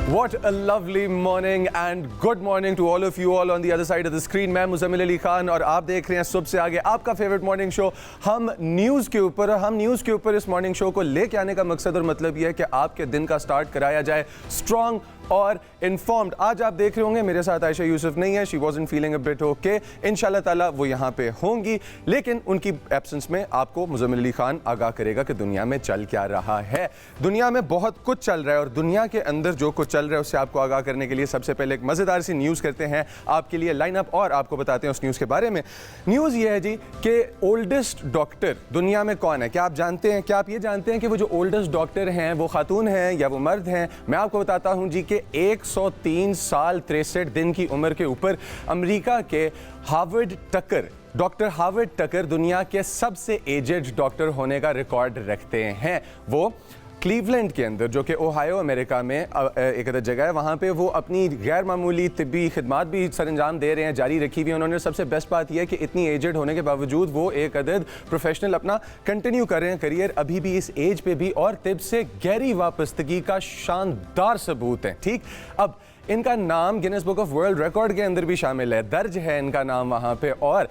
What a lovely morning and good morning to all of you all on the other side of the screen. मैं मुज़म्मिल अली खान और आप देख रहे हैं सुबह से आगे आपका फेवरेट मॉर्निंग शो हम न्यूज़ के ऊपर। और हम न्यूज़ के ऊपर इस मॉर्निंग शो को लेके आने का मकसद और मतलब ये है कि आपके दिन का स्टार्ट कराया जाए स्ट्रॉन्ग और इन्फॉर्म्ड। आज आप देख रहे होंगे मेरे साथ आयशा यूसुफ नहीं है, she wasn't feeling a bit okay. इंशाल्लाह ताला वो यहाँ पे होंगी, लेकिन उनकी एब्सेंस में आपको मुज़म्मिल अली खान आगाह करेगा कि दुनिया में चल क्या रहा है। दुनिया में बहुत कुछ चल रहा है और दुनिया के अंदर जो कुछ चल रहा है उससे आपको आगाह करने के लिए सबसे पहले एक मज़ेदार सी न्यूज़ करते हैं आपके लिए लाइनअप और आपको बताते हैं उस न्यूज़ के बारे में। न्यूज़ ये है जी कि ओल्डेस्ट डॉक्टर दुनिया में कौन है। क्या आप जानते हैं, क्या आप ये जानते हैं कि वो जो ओल्डेस्ट डॉक्टर हैं वो खातून हैं या वो मर्द हैं? मैं आपको बताता हूँ जी कि 103 साल 63 दिन की उम्र के ऊपर अमेरिका के हार्वर्ड टकर, डॉक्टर हार्वर्ड टकर दुनिया के सबसे एजेड डॉक्टर होने का रिकॉर्ड रखते हैं। वो क्लीवलैंड के अंदर जो कि ओहायो अमेरिका में एक अदर जगह है, वहाँ पे वो अपनी गैर मामूली तिब्बी खिदमात भी सरंजाम दे रहे हैं, जारी रखी हुई है उन्होंने। सबसे बेस्ट बात यह है कि इतनी एजेड होने के बावजूद वो एक अदद प्रोफेशनल अपना कंटिन्यू कर रहे हैं करियर अभी भी इस एज पे भी, और तिब से गहरी वापस्तगी का शानदार सबूत है। ठीक, अब इनका नाम Guinness book of world record के अंदर भी शामिल है, दर्ज है इनका नाम वहाँ पे। और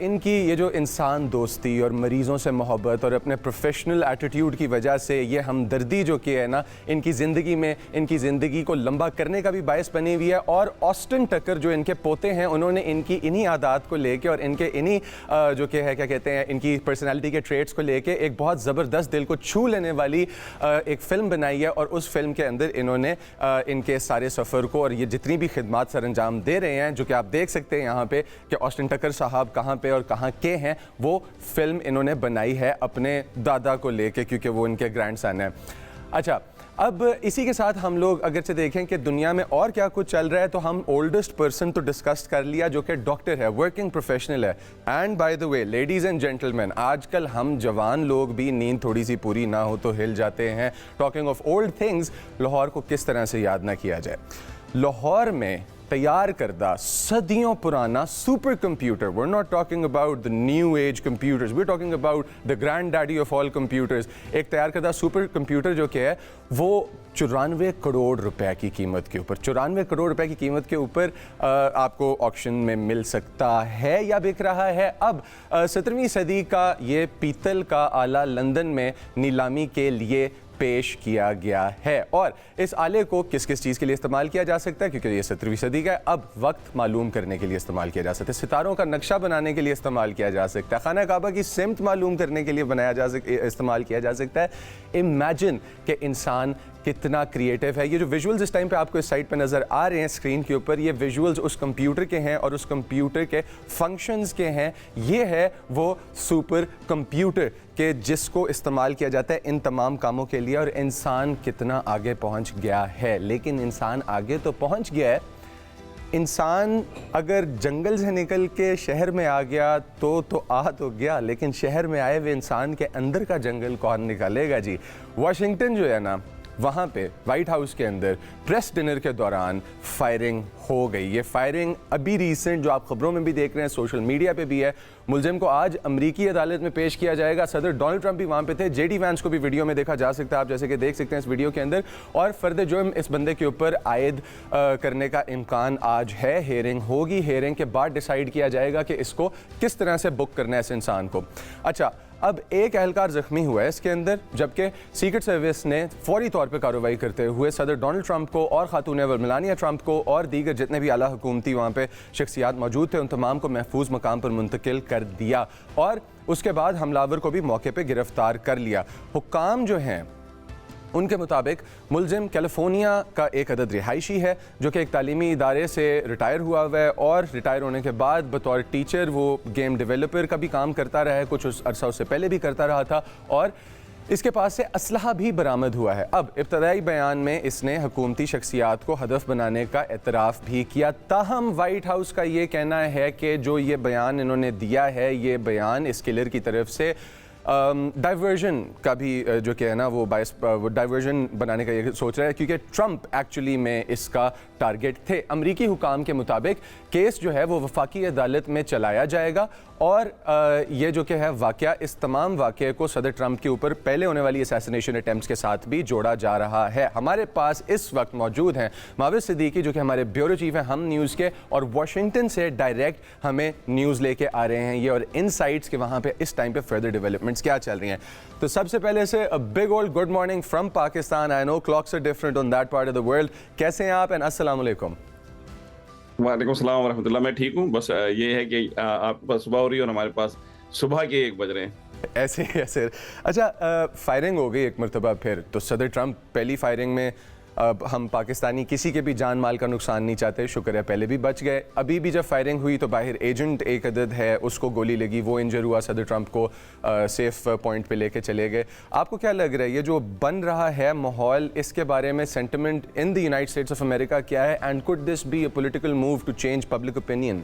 इनकी ये जो इंसान दोस्ती और मरीज़ों से मोहब्बत और अपने प्रोफेशनल एटीट्यूड की वजह से ये हमदर्दी जो कि है ना इनकी ज़िंदगी में, इनकी ज़िंदगी को लंबा करने का भी बायस बनी हुई है। और ऑस्टिन टकर जो इनके पोते हैं, उन्होंने इनकी इन्हीं आदात को लेके और इनके इन्हीं जो कि है क्या कहते हैं इनकी पर्सनैलिटी के ट्रेट्स को लेके एक बहुत ज़बरदस्त दिल को छू लेने वाली एक फ़िल्म बनाई है। और उस फिल्म के अंदर इन्होंने इनके सारे सफ़र को और ये जितनी भी खिदमात सर अंजाम दे रहे हैं, जो कि आप देख सकते हैं यहाँ पे कि ऑस्टिन टकर साहब कहाँ पे और कहाँ के हैं, वो फिल्म इन्होंने बनाई है अपने दादा को लेके, क्योंकि वो इनके ग्रैंडसन हैं। अच्छा, अब इसी के साथ हम लोग अगर से देखें कि दुनिया में और क्या कुछ चल रहा है, तो हम ओल्डेस्ट पर्सन तो डिस्कस कर लिया जो कि डॉक्टर है, वर्किंग प्रोफेशनल है। And by the way ladies and gentleman, आजकल हम जवान लोग भी नींद थोड़ी सी पूरी ना हो तो हिल जाते हैं। Talking of old things, Lahore को किस तरह से याद ना किया जाए। लाहौर में तैयार करदा सदियों पुराना super computer, we're not talking about the new age computers, we're talking about the granddaddy of all computers, एक तैयार करदा सुपर कंप्यूटर जो कि है वो 94 करोड़ रुपए की कीमत के ऊपर, 94 करोड़ रुपए की कीमत के ऊपर आपको ऑक्शन में मिल सकता है या बिक रहा है। अब 17वीं सदी का ये पीतल का आला लंदन में नीलामी के लिए पेश किया गया है। और इस आले को किस किस चीज़ के लिए इस्तेमाल किया जा सकता है, क्योंकि ये 17वीं सदी का है, अब वक्त मालूम करने के लिए इस्तेमाल किया जा सकता है, सितारों का नक्शा बनाने के लिए इस्तेमाल किया जा सकता है, खाना काबा की सिमत मालूम करने के लिए इस्तेमाल किया जा सकता है। इमेजिन कि इंसान कितना क्रिएटिव है। ये जो विजुअल्स इस टाइम पे आपको इस साइट पे नज़र आ रहे हैं स्क्रीन के ऊपर, ये विजुअल्स उस कंप्यूटर के हैं और उस कंप्यूटर के फंक्शंस के हैं। ये है वो सुपर कंप्यूटर के जिसको इस्तेमाल किया जाता है इन तमाम कामों के लिए। और इंसान कितना आगे पहुंच गया है, लेकिन इंसान आगे तो पहुंच गया है, इंसान अगर जंगल से निकल के शहर में आ गया तो आ तो गया, लेकिन शहर में आए हुए इंसान के अंदर का जंगल कौन निकालेगा जी। वाशिंगटन जो है ना, वहाँ पे वाइट हाउस के अंदर प्रेस डिनर के दौरान फायरिंग हो गई। ये फायरिंग अभी रिसेंट जो आप खबरों में भी देख रहे हैं, सोशल मीडिया पे भी है। मुलजिम को आज अमरीकी अदालत में पेश किया जाएगा। सदर डोनाल्ड ट्रंप भी वहाँ पे थे। जेडी वैंस को भी वीडियो में देखा जा सकता है, आप जैसे कि देख सकते हैं इस वीडियो के अंदर। और फर्द जुर्म इस बंदे के ऊपर आयद करने का इम्कान आज है। हेयरिंग होगी, हेयरिंग के बाद डिसाइड किया जाएगा कि इसको किस तरह से बुक करना है इस इंसान को। अच्छा, अब एक एहलकार जख्मी हुआ है इसके अंदर, जबकि सीक्रेट सर्विस ने फौरी तौर पर कार्रवाई करते हुए सदर डोनाल्ड ट्रंप को और खातून अव्वल मेलानिया ट्रंप को और दीगर जितने भी आला हुकूमती वहाँ पे शख्सियात मौजूद थे उन तमाम को महफूज मकाम पर मुंतकिल कर दिया। और उसके बाद हमलावर को भी मौके पर गिरफ्तार कर लिया। हुक्काम जो हैं उनके मुताबिक मुलजिम कैलिफोर्निया का एक अदद रिहायशी है जो कि एक तालीमी इदारे से रिटायर हुआ हुआ है, और रिटायर होने के बाद बतौर टीचर वो गेम डेवलपर का भी काम करता रहा है, कुछ उस अरसा उससे पहले भी करता रहा था। और इसके पास से असलहा भी बरामद हुआ है। अब इब्तदाई बयान में इसने हुकूमती शख्सियात को हदफ बनाने का एतराफ़ भी किया। ताहम वाइट हाउस का ये कहना है कि जो ये बयान इन्होंने दिया है, ये बयान इस किलर की तरफ से डाइवर्जन का भी जो कि है ना वो डाइवर्जन बनाने का ये सोच रहा है, क्योंकि ट्रंप एक्चुअली में इसका टारगेट थे। अमरीकी हुकाम के मुताबिक केस जो है वो वफाकी अदालत में चलाया जाएगा और ये जो कि है वाक़या, इस तमाम वाक़े को सदर ट्रंप के ऊपर पहले होने वाली असैसिनेशन अटेम्प्ट्स के साथ भी जोड़ा जा रहा है। हमारे पास इस वक्त मौजूद हैं माविद सिद्दीकी, जो कि हमारे ब्यूरो चीफ हैं हम न्यूज़ के, और वाशिंगटन से डायरेक्ट हमें न्यूज़ लेके आ रहे हैं ये, और इनसाइट्स के वहाँ पे इस टाइम पे फर्दर डेवलपमेंट्स क्या चल रही हैं। तो सबसे पहले से a big old good morning from Pakistan. I know clocks are different on that part of the world. कैसे हैं आप एंड अस्सलाम वालेकुम। वालेकुम सलाम वरहमतुल्लाह। मैं ठीक हूँ, बस ये है कि आपके पास सुबह हो रही है और हमारे पास सुबह के 1 बज रहे हैं। ऐसे अच्छा, फायरिंग हो गई एक मरतबा फिर, तो सदर ट्रंप पहली फायरिंग में हम पाकिस्तानी किसी के भी जान माल का नुकसान नहीं चाहते, शुक्र है पहले भी बच गए। अभी भी जब फायरिंग हुई तो बाहर एजेंट एक अदद है उसको गोली लगी, वो इंजर हुआ, सदर ट्रंप को सेफ पॉइंट पे लेके चले गए। आपको क्या लग रहा है ये जो बन रहा है माहौल, इसके बारे में sentiment in the United States of America क्या है, and could this be a political move to change public opinion?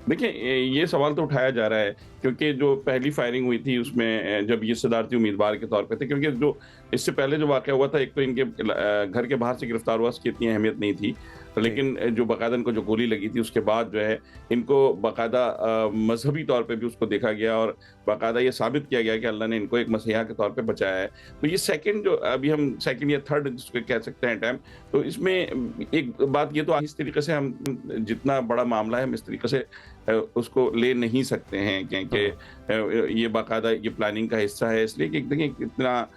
देखिए, ये सवाल तो उठाया जा रहा है क्योंकि जो पहली फायरिंग हुई थी उसमें जब ये सदारती उम्मीदवार के तौर पे थे, क्योंकि जो इससे पहले जो वाक़या हुआ था, एक तो इनके घर के बाहर से गिरफ्तार हुआ, उसकी इतनी अहमियत नहीं थी, लेकिन जो बाकायदा इनको जो गोली लगी थी उसके बाद जो है इनको बाकायदा मजहबी तौर पे भी उसको देखा गया और बाकायदा ये साबित किया गया कि अल्लाह ने इनको एक मसीहा के तौर पे बचाया है। तो ये सेकंड, जो अभी हम सेकंड या थर्ड जिसको कह सकते हैं टाइम, तो इसमें एक बात ये तो इस तरीके से हम जितना बड़ा मामला है हम इस तरीके से उसको ले नहीं सकते हैं क्योंकि ये बाकायदा ये प्लानिंग का हिस्सा है, इसलिए कि देखिए कितना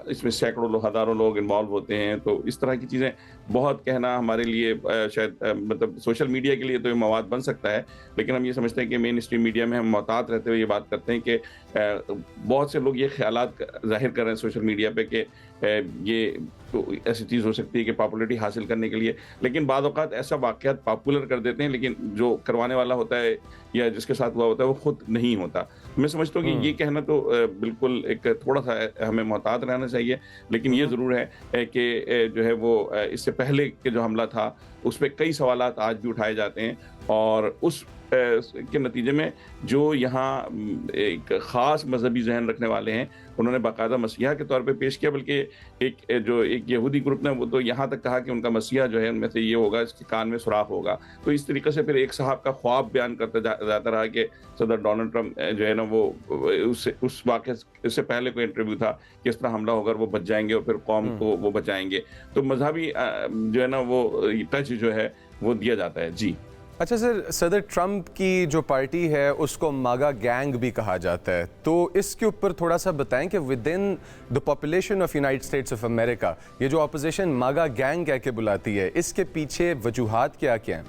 इसमें सैकड़ों लोग, हज़ारों लोग इन्वॉल्व होते हैं। तो इस तरह की चीज़ें बहुत कहना हमारे लिए शायद मतलब सोशल मीडिया के लिए तो ये मवाद बन सकता है, लेकिन हम ये समझते हैं कि मेन स्ट्रीम मीडिया में हम मोहतात रहते हुए ये बात करते हैं कि बहुत से लोग ये ख्यालात ज़ाहिर कर रहे हैं सोशल मीडिया पे कि ये तो ऐसी चीज़ हो सकती है कि पॉपुलैरिटी हासिल करने के लिए, लेकिन बाद औक़ात ऐसा वाक़यात पॉपुलर कर देते हैं, लेकिन जो करवाने वाला होता है या जिसके साथ हुआ होता है वो खुद नहीं होता। मैं समझता हूँ कि ये कहना तो बिल्कुल एक थोड़ा-सा हमें मोहतात रहना चाहिए, लेकिन ये ज़रूर है कि जो है वो इससे पहले के जो हमला था उसपे कई सवालात आज भी उठाए जाते हैं और उस के नतीजे में जो यहाँ एक ख़ास मजहबी ज़हन रखने वाले हैं उन्होंने बाकायदा मसीहा के तौर पे पेश किया, बल्कि एक यहूदी ग्रुप ने वो तो यहाँ तक कहा कि उनका मसीहा जो है उनमें से ये होगा, इसके कान में सुराख होगा। तो इस तरीके से फिर एक साहब का ख्वाब बयान करता जाता रहा कि सदर डोनाल्ड ट्रंप जो है ना वो उस वाक़े से पहले कोई इंटरव्यू था कि इस तरह हमला होकर वो बच जाएंगे और फिर कौम को वो बचाएंगे। तो मजहबी जो है ना वो टच जो है वो दिया जाता है। जी अच्छा सर, सदर ट्रंप की जो पार्टी है उसको मागा गैंग भी कहा जाता है, तो इसके ऊपर थोड़ा सा बताएं कि with in the population of United States of America ये जो अपोजिशन मागा गैंग कह के बुलाती है, इसके पीछे वजूहात क्या क्या हैं?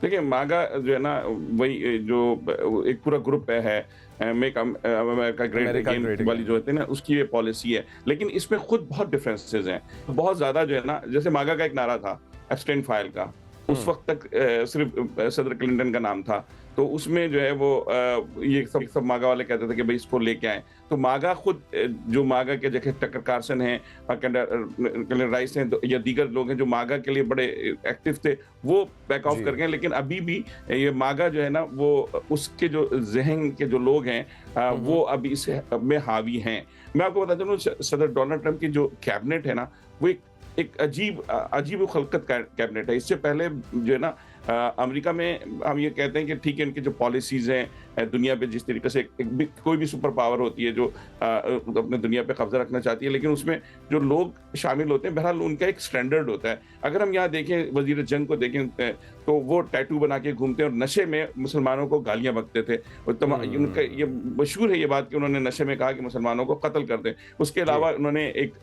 देखिए, मागा जो है ना वही जो एक पूरा ग्रुप है मेक अमेरिका ग्रेट अगेन वाली जो होती है ना उसकी ये पॉलिसी है, लेकिन इसमें खुद बहुत डिफरेंसेस हैं, बहुत ज़्यादा जो है ना। जैसे मागा का एक नारा था एब्सटेन फाइल का, उस वक्त तक सिर्फ सदर क्लिंटन का नाम था, तो उसमें जो है वो ये सब मागा वाले कहते थे कि भाई इसको लेके आए। तो मागा खुद जो मागा के जैसे टकर कार्सन हैं, राइस हैं या दीगर लोग हैं जो मागा के लिए बड़े एक्टिव थे, वो बैक ऑफ कर गए, लेकिन अभी भी ये मागा जो है ना वो उसके जो जहन के जो लोग हैं वो अभी इस में हावी हैं। मैं आपको बताता हूँ, सदर डोनाल्ड ट्रंप की जो कैबिनेट है ना वो एक अजीब खलकत कैबिनेट है। इससे पहले जो है ना अमेरिका में हम ये कहते हैं कि ठीक है इनकी जो पॉलिसीज़ हैं दुनिया पे जिस तरीके से कोई भी सुपर पावर होती है जो अपने दुनिया पे कब्जा रखना चाहती है, लेकिन उसमें जो लोग शामिल होते हैं बहरहाल उनका एक स्टैंडर्ड होता है। अगर हम यहाँ देखें वजीर जंग को देखें तो वो टैटू बना के घूमते हैं और नशे में मुसलमानों को गालियाँ बकते थे। उनका ये मशहूर है ये बात कि उन्होंने नशे में कहा कि मुसलमानों को कत्ल कर दें। उसके अलावा उन्होंने एक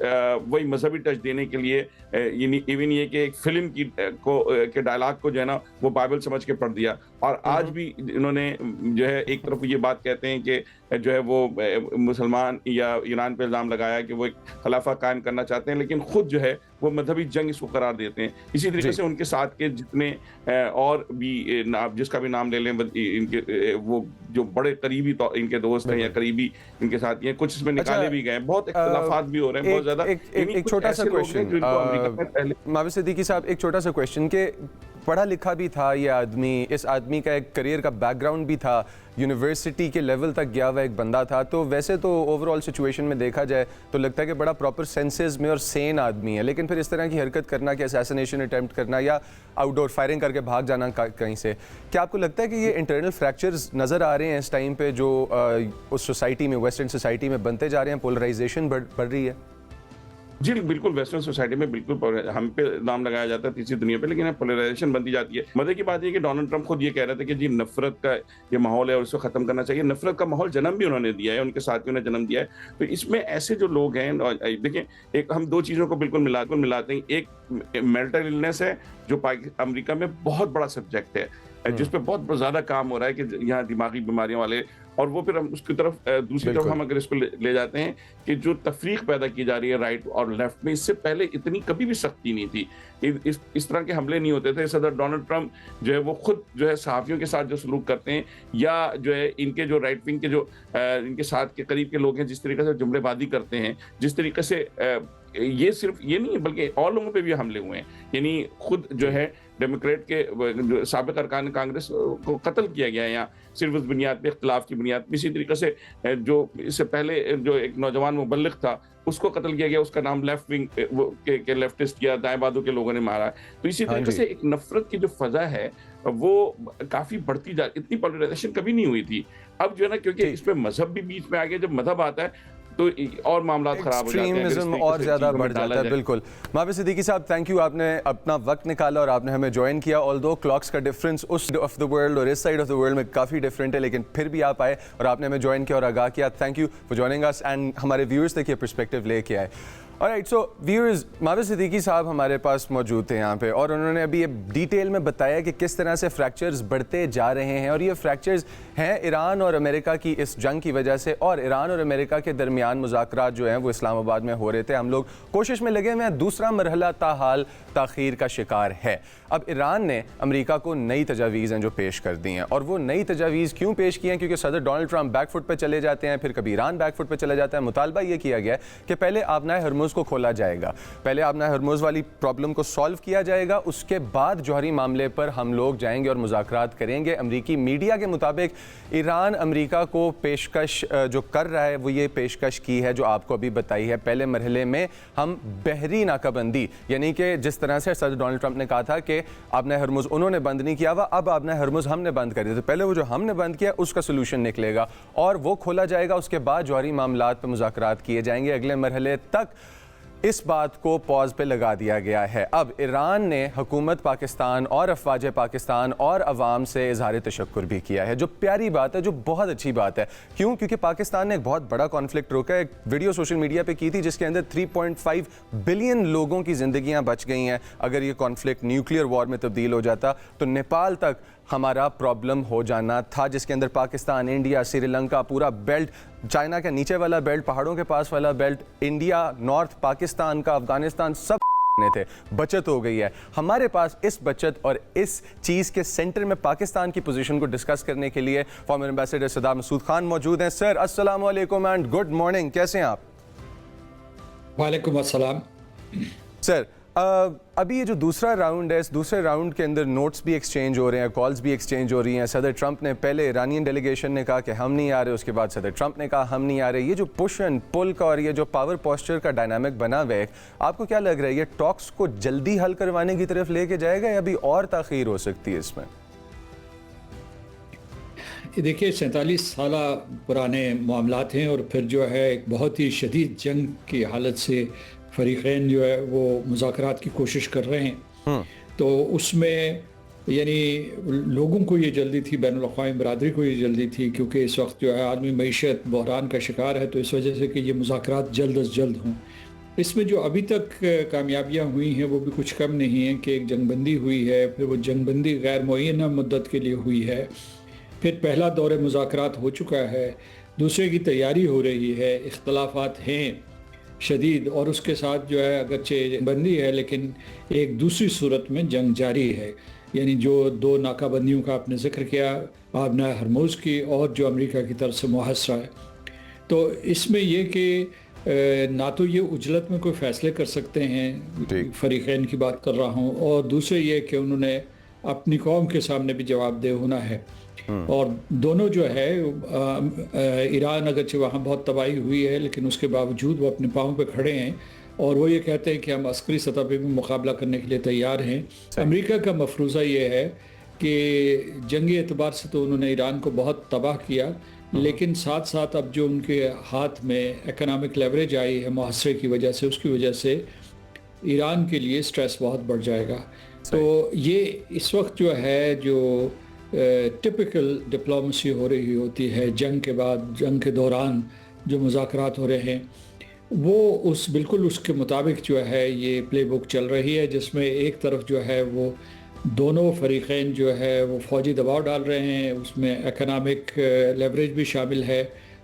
वही मजहबी टच देने के लिए इवन ये कि एक फिल्म के डायलॉग को जो है ना वो बाइबल समझ के पढ़ दिया। और आज भी इन्होंने जो है एक तरफ ये बात कहते हैं कि जो है वो मुसलमान या ईरान पे इल्ज़ाम लगाया कि वो एक खिलाफा कायम करना चाहते हैं, लेकिन खुद जो है वो मजहबी जंग इसको करार देते हैं। इसी तरीके से उनके साथ के जितने और भी जिसका भी नाम ले लें, इनके वो जो बड़े करीबी तो इनके दोस्त हैं या करीबी इनके साथी हैं, कुछ इसमें निकाले भी गए, बहुत इख्तिलाफात भी हो रहे हैं बहुत ज्यादा। एक छोटा सा क्वेश्चन माविद सिद्दीकी साहब, एक छोटा सा क्वेश्चन के पढ़ा लिखा भी था ये आदमी, इस आदमी का एक करियर का बैकग्राउंड भी था, यूनिवर्सिटी के लेवल तक गया हुआ एक बंदा था, तो वैसे तो ओवरऑल सिचुएशन में देखा जाए तो लगता है कि बड़ा प्रॉपर सेंसेस में और सेन आदमी है, लेकिन फिर इस तरह की हरकत करना कि असैसिनेशन अटेम्प्ट करना या आउटडोर फायरिंग करके भाग जाना कहीं से, क्या आपको लगता है कि ये इंटरनल फ्रैक्चर्स नज़र आ रहे हैं इस टाइम पे जो उस सोसाइटी में, वेस्टर्न सोसाइटी में बनते जा रहे हैं, पोलराइजेशन बढ़ रही है? जी, बिल्कुल वेस्टर्न सोसाइटी में बिल्कुल हम पे नाम लगाया जाता है तीसरी दुनिया पे, लेकिन पोलराइजेशन बनती जाती है। मजे की बात ये है कि डोनाल्ड ट्रंप खुद ये कह रहे थे कि जी नफ़रत का ये माहौल है और इसको ख़त्म करना चाहिए। नफ़रत का माहौल जन्म भी उन्होंने दिया है, उनके साथियों ने जन्म दिया है। तो इसमें ऐसे जो लोग हैं और देखिए, एक हम 2 चीज़ों को बिल्कुल मिलाते हैं। एक मेंटल इलनेस है जो अमेरिका में बहुत बड़ा सब्जेक्ट है, जिस पे बहुत ज़्यादा काम हो रहा है कि यहाँ दिमागी बीमारियों वाले, और वो फिर हम उसकी तरफ दूसरी तरफ हम अगर इसको ले जाते हैं कि जो तफरीक पैदा की जा रही है राइट और लेफ्ट में, इससे पहले इतनी कभी भी सख्ती नहीं थी, इस तरह के हमले नहीं होते थे। सदर डोनाल्ड ट्रंप जो है वो खुद जो है सहाफ़ियों के साथ जो सलूक करते हैं, या जो है इनके जो राइट विंग के जो इनके साथ के करीब के लोग हैं, जिस तरीके से जुमलेबाजी करते हैं, जिस तरीके से ये सिर्फ ये नहीं है बल्कि और लोगों पे भी हमले हुए हैं। यानी खुद जो है डेमोक्रेट के जो साबिक अरकान कांग्रेस को कत्ल किया गया है यहाँ, सिर्फ उस बुनियाद पे, इख्तिलाफ की बुनियाद पे। इसी तरीके से जो इससे पहले जो एक नौजवान मुबल्लिग था उसको कत्ल किया गया, उसका नाम लेफ्ट विंग के लेफ्टिस्ट या दाएं बाजू के लोगों ने मारा है। तो इसी तरीके से एक नफरत की जो फजा है वो काफी बढ़ती जा, इतनी पोलराइजेशन कभी नहीं हुई थी। अब जो है ना, क्योंकि इसमें मजहब भी बीच में आ गया, जब मजहब आता है तो और मामला खराब हो जाते हैं, एक्सट्रीमिज्म और ज़्यादा बढ़ जाता है। बिल्कुल माविद सिद्दीकी साहब, थैंक यू, आपने अपना वक्त निकाला और आपने हमें ज्वाइन किया। ऑल्दो क्लॉक्स का डिफरेंस उस ऑफ द वर्ल्ड और इस साइड ऑफ द वर्ल्ड में काफ़ी डिफरेंट है, लेकिन फिर भी आप आए और आपने हमें ज्वाइन किया और आगाह किया। Thank you for joining us and हमारे व्यूअर्स तक ये पर्सपेक्टिव लेके आए। ऑलराइट, सो व्यूअर्स, माविद सिद्दीकी साहब हमारे पास मौजूद थे यहाँ पे और उन्होंने अभी ये डिटेल में बताया कि किस तरह से फ्रैक्चर्स बढ़ते जा रहे हैं, और ये फ्रैक्चर्स हैं ईरान और अमेरिका की इस जंग की वजह से, और ईरान और अमेरिका के दरमियान मुज़ाकरात जो हैं वो इस्लामाबाद में हो रहे थे। हम लोग कोशिश में लगे हुए हैं, दूसरा मरहला ताहाल ताख़ीर का शिकार है। अब ईरान ने अमेरिका को नई तजावीज़ हैं जो पेश कर दी हैं, और वो नई तजावीज़ क्यों पेश की हैं? क्योंकि सदर डोनाल्ड ट्रंप बैकफुट पर चले जाते हैं, फिर कभी ईरान बैकफुट पर चला जाता है। मुतालबा ये किया गया है कि पहले आबनाए हरमुज़ को खोला जाएगा, पहले आबनाए हरमुज़ वाली प्रॉब्लम को सॉल्व किया जाएगा, उसके बाद जौहरी मामले पर हम लोग जाएंगे और मुज़ाकरात करेंगे। अमरीकी मीडिया के मुताबिक ईरान अमरीका को पेशकश जो कर रहा है वो ये पेशकश की है जो आपको अभी बताई है। पहले मरहले में हम बहरी नाकाबंदी, यानी कि जिस तरह से सदर डोनाल्ड ट्रंप ने कहा था कि आबनाए हरमुज़ उन्होंने बंद नहीं किया हुआ, अब आबनाए हरमुज़ हमने बंद कर दिया, तो पहले वो जो हमने बंद किया उसका सोल्यूशन निकलेगा और वो खोला जाएगा। उसके बाद जौहरी मामलात पर मुज़ाकरात किए जाएंगे। अगले मरहले तक इस बात को पॉज पे लगा दिया गया है। अब ईरान ने हुकूमत पाकिस्तान और अफवाज पाकिस्तान और अवाम से इजहार तशक्कुर भी किया है, जो प्यारी बात है, जो बहुत अच्छी बात है। क्यों? क्योंकि पाकिस्तान ने एक बहुत बड़ा कॉन्फ्लिक्ट रोका। एक वीडियो सोशल मीडिया पे की थी जिसके अंदर 3.5 बिलियन लोगों की जिंदगियां बच गई हैं। अगर ये कॉन्फ्लिक्ट न्यूक्लियर वॉर में तब्दील हो जाता तो नेपाल तक हमारा प्रॉब्लम हो जाना था, जिसके अंदर पाकिस्तान, इंडिया, श्रीलंका, पूरा बेल्ट, चाइना के नीचे वाला बेल्ट, पहाड़ों के पास वाला बेल्ट, इंडिया, नॉर्थ पाकिस्तान का, अफगानिस्तान, सब थे। बचत हो गई है हमारे पास। इस बचत और इस चीज़ के सेंटर में पाकिस्तान की पोजीशन को डिस्कस करने के लिए फॉर्मर एम्बेसडर सरदार मसूद खान मौजूद हैं। सर अस्सलाम वालेकुम एंड गुड मॉर्निंग, कैसे हैं आप? वालेकुम अस्सलाम। सर अभी ये जो दूसरा राउंड है, इस दूसरे राउंड के अंदर नोट्स भी एक्सचेंज हो रहे हैं, कॉल्स भी एक्सचेंज हो रही हैं। सदर ट्रंप ने पहले ईरानियन डेलीगेशन ने कहा कि हम नहीं आ रहे, उसके बाद सदर ट्रंप ने कहा हम नहीं आ रहे। ये जो पुश एंड पुल का और ये जो पावर पोस्चर का डायनामिक बना हुआ है, आपको क्या लग रहा है ये टॉक्स को जल्दी हल करवाने की तरफ लेके जाएगा या अभी और ताख़ीर हो सकती है इसमें? देखिए 47 साल पुराने मामलात हैं और फिर जो है एक बहुत ही शदीद जंग की हालत से फरीक़ैन जो है वो मुज़ाकरात की कोशिश कर रहे हैं। तो उसमें यानी लोगों को ये जल्दी थी, बैनुल-अक़वामी बरादरी को ये जल्दी थी, क्योंकि इस वक्त जो है आदमी मईशत बहरान का शिकार है, तो इस वजह से कि ये मुज़ाकरात जल्द अज जल्द हों। इसमें जो अभी तक कामयाबियाँ हुई हैं वो भी कुछ कम नहीं हैं कि एक जंगबंदी हुई है, फिर वो जंगबंदी गैर मुअय्यना मुद्दत के लिए हुई है, फिर पहला दौर मुज़ाकरात हो चुका है, दूसरे की तैयारी हो रही है, इख्तलाफात हैं शदीद, और उसके साथ जो है अगरचे बंदी है लेकिन एक दूसरी सूरत में जंग जारी है। यानी जो 2 नाकाबंदियों का आपने जिक्र किया, आबनाए हरमुज़ की और जो अमेरिका की तरफ से मुहसरा है, तो इसमें यह कि ना तो ये उजलत में कोई फ़ैसले कर सकते हैं, फ़रीक़ैन की बात कर रहा हूँ, और दूसरे ये कि उन्होंने अपनी कौम के सामने भी जवाबदेह होना है। और दोनों जो है ईरान अगरचे वहाँ बहुत तबाही हुई है, लेकिन उसके बावजूद वो अपने पाँव पे खड़े हैं और वो ये कहते हैं कि हम अस्करी सतह पे भी मुकाबला करने के लिए तैयार हैं। अमेरिका का मफरूज़ा ये है कि जंगी एतबार से तो उन्होंने ईरान को बहुत तबाह किया, लेकिन साथ साथ अब जो उनके हाथ में इकोनॉमिक लेवरेज आई है मुहासरे की वजह से, उसकी वजह से ईरान के लिए स्ट्रेस बहुत बढ़ जाएगा। तो ये इस वक्त जो है जो टिपिकल डिप्लोमेसी हो रही होती है जंग के बाद, जंग के दौरान जो मुज़ाकरात हो रहे हैं, वो बिल्कुल उसके मुताबिक जो है ये प्लेबुक चल रही है, जिसमें एक तरफ जो है वो दोनों फरीक़ैन जो है वो फ़ौजी दबाव डाल रहे हैं, उसमें इकोनॉमिक लेवरेज भी शामिल है,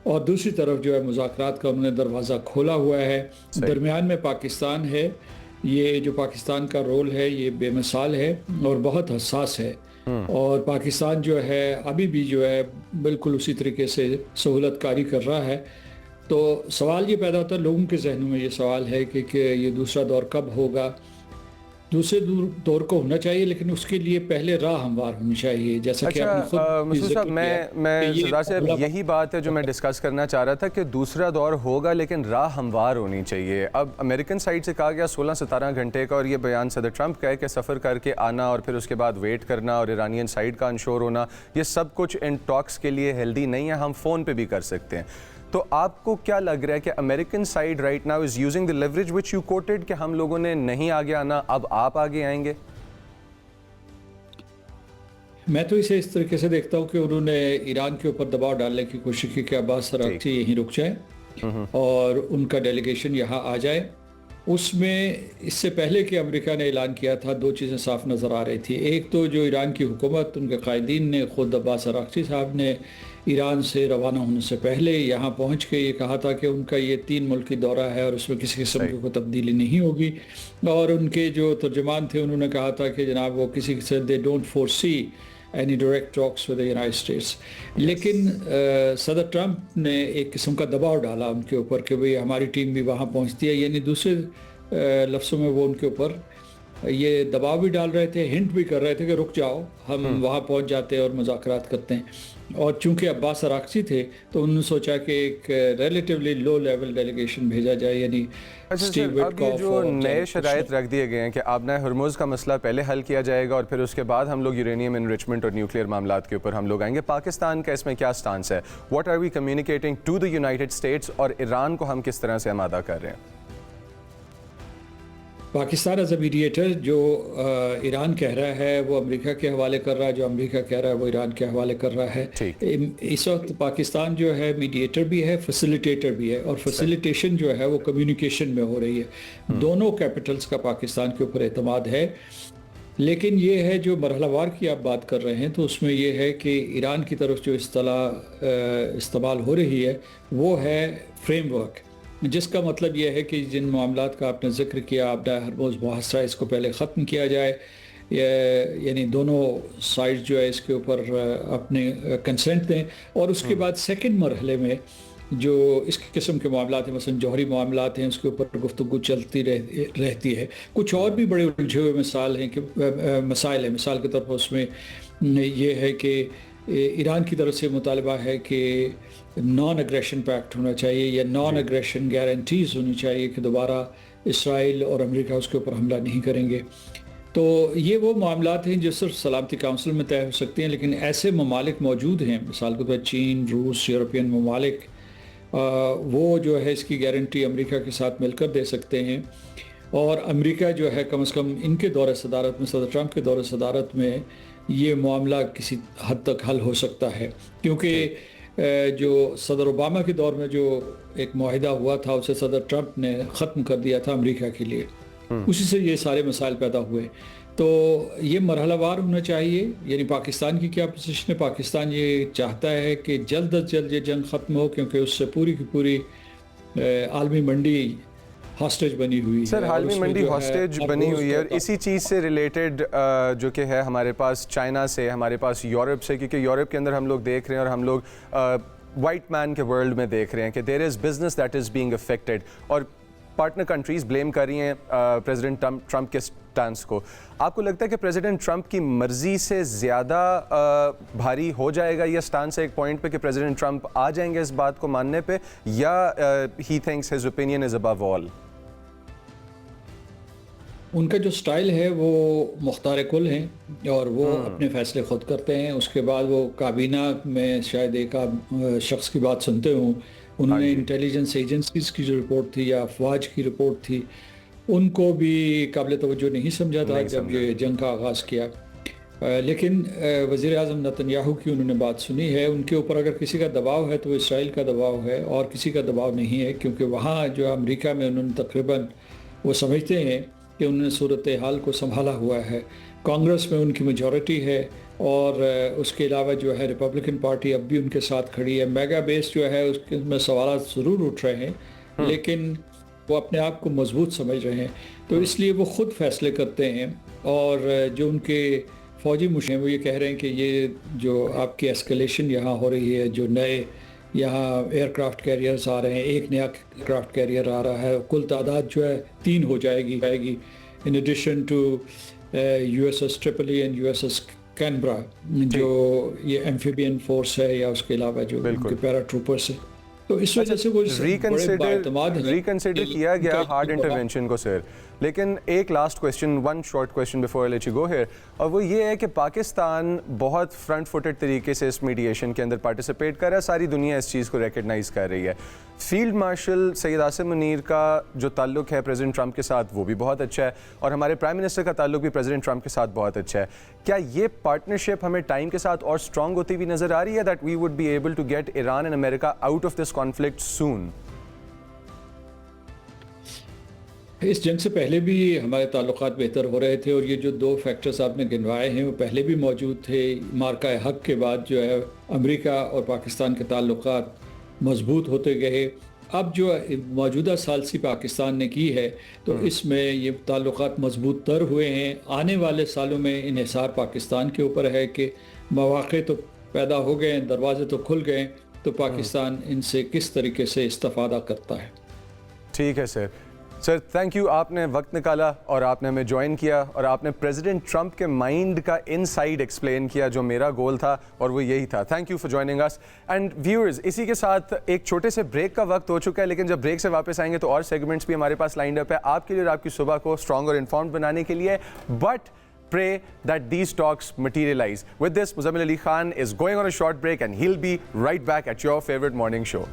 और दूसरी तरफ जो है मुज़ाकरात का उन्होंने दरवाज़ा खोला हुआ है। दरमियान में पाकिस्तान है। ये जो पाकिस्तान का रोल है ये बेमिसाल है और बहुत हसास है, और पाकिस्तान जो है अभी भी जो है बिल्कुल उसी तरीके से सहूलतकारी कर रहा है। तो सवाल ये पैदा होता है लोगों के जहनों में, ये सवाल है कि ये दूसरा दौर कब होगा। दूसरे दौर को होना चाहिए, लेकिन उसके लिए पहले राह हमवार होनी चाहिए, जैसा कि आपने खुद मसूद साहब, मैं सरदार साहब यही बात है जो मैं डिस्कस करना चाह रहा था कि दूसरा दौर होगा लेकिन राह हमवार होनी चाहिए। अब अमेरिकन साइड से कहा गया 16-17 घंटे का, और ये बयान सदर ट्रंप का है कि सफ़र करके आना और फिर उसके बाद वेट करना और ईरानियन साइड का इंश्योर होना, ये सब कुछ इन टॉक्स के लिए हेल्दी नहीं है, हम फ़ोन पर भी कर सकते हैं। तो आपको क्या लग रहा है कि American side right now is using the leverage which you coated कि हम लोगों ने नहीं आगे आना, अब आप आगे आएंगे? मैं तो इसे इस तरीके से देखता हूँ कि उन्होंने ईरान के ऊपर दबाव डालने की कोशिश की कि अब्बास अराग़ची यहीं रुक जाए और उनका डेलीगेशन यहाँ आ जाए। उसमें इससे पहले कि अमेरिका ने ऐलान किया था, दो चीज़ें साफ नज़र आ रही थी। एक तो जो ईरान की हुकूमत, उनके कायदीन ने, खुद अब्बास अराग़ची साहब ने ईरान से रवाना होने से पहले यहाँ पहुँच के ये कहा था कि उनका ये 3 मुल्की दौरा है और उसमें किसी किस्म की कोई तब्दीली नहीं होगी। और उनके जो तर्जुमान थे उन्होंने कहा था कि जनाब वो किसी से they don't foresee any direct talks with the United states. लेकिन सदर ट्रंप ने एक किस्म का दबाव डाला उनके ऊपर कि भाई हमारी टीम भी वहाँ पहुँचती है, यानी दूसरे लफ्ज़ों में वो उनके ऊपर ये दबाव भी डाल रहे थे, हिंट भी कर रहे थे कि रुक जाओ, हम वहाँ पहुँच जाते हैं और मुज़ाकरात करते हैं। और चूंकि अब्बास अराग़ची थे तो उन्होंने सोचा कि एक रिलेटिवली लो लेवल डेलीगेशन भेजा जाए, यानी स्टीव विटकॉफ। जो नए शराइत रख दिए गए हैं कि आबना हरमुज़ का मसला पहले हल किया जाएगा और फिर उसके बाद हम लोग यूरेनियम इनरिचमेंट और न्यूक्लियर मामलात के ऊपर हम लोग आएंगे। पाकिस्तान का इसमें क्या स्टांस है? What are we communicating to the United States, और ईरान को हम किस तरह से आमादा कर रहे हैं? पाकिस्तान एज ए मीडिएटर, जो ईरान कह रहा है वो अमेरिका के हवाले कर रहा है, जो अमेरिका कह रहा है वो ईरान के हवाले कर रहा है। इस वक्त पाकिस्तान जो है मीडिएटर भी है, फैसिलिटेटर भी है, और फैसिलिटेशन जो है वो कम्युनिकेशन में हो रही है। दोनों कैपिटल्स का पाकिस्तान के ऊपर एतमाद है। लेकिन ये है जो मरहलावार की आप बात कर रहे हैं, तो उसमें ये है कि ईरान की तरफ जो इस्तेमाल हो रही है वो है फ्रेमवर्क, जिसका मतलब यह है कि जिन मामलात का आपने जिक्र किया, आबना हरमुज़ मुहासरा, इसको पहले ख़त्म किया जाए, यानी दोनों साइड जो है इसके ऊपर अपने कंसेंट दें, और उसके बाद सेकंड मरहले में जो इस किस्म के मामलात हैं, मसलन जौहरी मामलात हैं, उसके ऊपर गुफ्तगू चलती रहती है। कुछ और भी बड़े उलझे हुए मसाइल हैं। मिसाल के तौर पर उसमें ये है कि ईरान की तरफ से मुतालबा है कि नॉन एग्रेशन पैक्ट होना चाहिए या नॉन एग्रेशन गारंटीज़ होनी चाहिए कि दोबारा इसराइल और अमेरिका उसके ऊपर हमला नहीं करेंगे। तो ये वो मामलात हैं जो सिर्फ सलामती काउंसिल में तय हो सकते हैं, लेकिन ऐसे ममालिक मौजूद हैं, मिसाल के तौर पर चीन, रूस, यूरोपियन ममालिक, वो जो है इसकी गारंटी अमेरिका के साथ मिलकर दे सकते हैं। और अमेरिका जो है कम से कम इनके दौरे सदारत में, सदर ट्रंप के दौरे सदारत में ये मामला किसी हद तक हल हो सकता है, क्योंकि जो सदर ओबामा के दौर में जो एक मुआहिदा हुआ था उसे सदर ट्रंप ने ख़त्म कर दिया था अमेरिका के लिए, उसी से ये सारे मसाइल पैदा हुए। तो ये मरहलावार होना चाहिए। यानी पाकिस्तान की क्या पोजीशन है? पाकिस्तान ये चाहता है कि जल्द अज जल्द ये जंग ख़त्म हो, क्योंकि उससे पूरी की पूरी आलमी मंडी हॉस्टेज बनी हुई है। सर, आलमी मंडी हॉस्टेज बनी हुई है, और इसी चीज़ से रिलेटेड जो कि है हमारे पास चाइना से, हमारे पास यूरोप से, क्योंकि यूरोप के अंदर हम लोग देख रहे हैं और हम लोग वाइट मैन के वर्ल्ड में देख रहे हैं कि there is business that is being affected, और पार्टनर कंट्रीज़ ब्लेम कर रही हैं प्रेसिडेंट ट्रंप के स्टांस को। आपको लगता है कि प्रेसिडेंट ट्रंप की मर्जी से ज़्यादा भारी हो जाएगा यह स्टांस एक पॉइंट पे कि प्रेसिडेंट ट्रंप आ जाएंगे इस बात को मानने पे, या he thinks his opinion is above all? उनका जो स्टाइल है वो मुख्तार कुल हैं और वो अपने फैसले खुद करते हैं। उसके बाद वो काबीना में शायद एक शख्स की बात सुनते हों, उन्होंने इंटेलिजेंस एजेंसीज की जो रिपोर्ट थी या अफवाज की रिपोर्ट थी उनको भी काबिल तवज्जो नहीं समझा था जब ये जंग का आगाज़ किया। लेकिन वज़ीर आज़म नेतन्याहू की उन्होंने बात सुनी है। उनके ऊपर अगर किसी का दबाव है तो वो इसराइल का दबाव है और किसी का दबाव नहीं है, क्योंकि वहाँ जो अमेरिका में उन्होंने तकरीबन वो समझते हैं कि उन्होंने सूरत हाल को संभाला हुआ है। कांग्रेस में उनकी मेजॉरिटी है और उसके अलावा जो है रिपब्लिकन पार्टी अब भी उनके साथ खड़ी है। मेगा बेस जो है उसके में सवाल ज़रूर उठ रहे हैं लेकिन वो अपने आप को मजबूत समझ रहे हैं, तो इसलिए वो ख़ुद फैसले करते हैं। और जो उनके फ़ौजी मुशीर वो ये कह रहे हैं कि ये जो आपकी एस्केलेशन यहाँ हो रही है, जो नए यहाँ एयरक्राफ्ट कैरियर्स आ रहे हैं, एक नया एयरक्राफ्ट कैरियर आ रहा है, कुल तादाद जो है 3 हो जाएगी in addition to USS Tripoli and USS Canberra, जो ये एम्फीबियन फोर्स है या उसके अलावा जो उनके पैरा ट्रूपर्स है। तो इस वजह से वो रिकंसिडर किया गया हार्ड इंटरवेंशन को सर। लेकिन एक last question, one short question before I let you go here, और वो ये है कि पाकिस्तान बहुत फ्रंट फुटेड तरीके से इस मीडिएशन के अंदर पार्टिसिपेट कर रहा है, सारी दुनिया इस चीज़ को रिकग्नाइज़ कर रही है। फील्ड मार्शल सैयद आसिम मुनीर का जो ताल्लुक है प्रेसिडेंट ट्रंप के साथ वो भी बहुत अच्छा है, और हमारे प्राइम मिनिस्टर का ताल्लुक भी प्रेसिडेंट ट्रंप के साथ बहुत अच्छा है। क्या ये पार्टनरशिप हमें टाइम के साथ और स्ट्रॉन्ग होती हुई नज़र आ रही है, that we would be able to get Iran and America out of this conflict soon? इस जंग से पहले भी हमारे ताल्लुकात बेहतर हो रहे थे और ये जो 2 फैक्टर्स आपने गिनवाए हैं वो पहले भी मौजूद थे। मार्का हक के बाद जो है अमेरिका और पाकिस्तान के ताल्लुकात मजबूत होते गए। अब जो मौजूदा सालसी पाकिस्तान ने की है तो इसमें ये ताल्लुकात मजबूत तर हुए हैं। आने वाले सालों में इन्हिसार पाकिस्तान के ऊपर है कि मौक़े तो पैदा हो गए, दरवाजे तो खुल गए, तो पाकिस्तान इनसे किस तरीके से इस्तेफ़ादा करता है। ठीक है सर। सर थैंक यू, आपने वक्त निकाला और आपने हमें ज्वाइन किया और आपने प्रेसिडेंट ट्रंप के माइंड का इनसाइड एक्सप्लेन किया जो मेरा गोल था और वो यही था। Thank you for joining us and viewers. इसी के साथ एक छोटे से ब्रेक का वक्त हो चुका है, लेकिन जब ब्रेक से वापस आएंगे तो और सेगमेंट्स भी हमारे पास लाइंड अप है आपके लिए और आपकी सुबह को स्ट्रॉन्ग और इन्फॉर्म्ड बनाने के लिए। But pray that these talks materialize. With this, Muzammil Ali Khan is going on a short break and he'll be right back at your favorite morning show.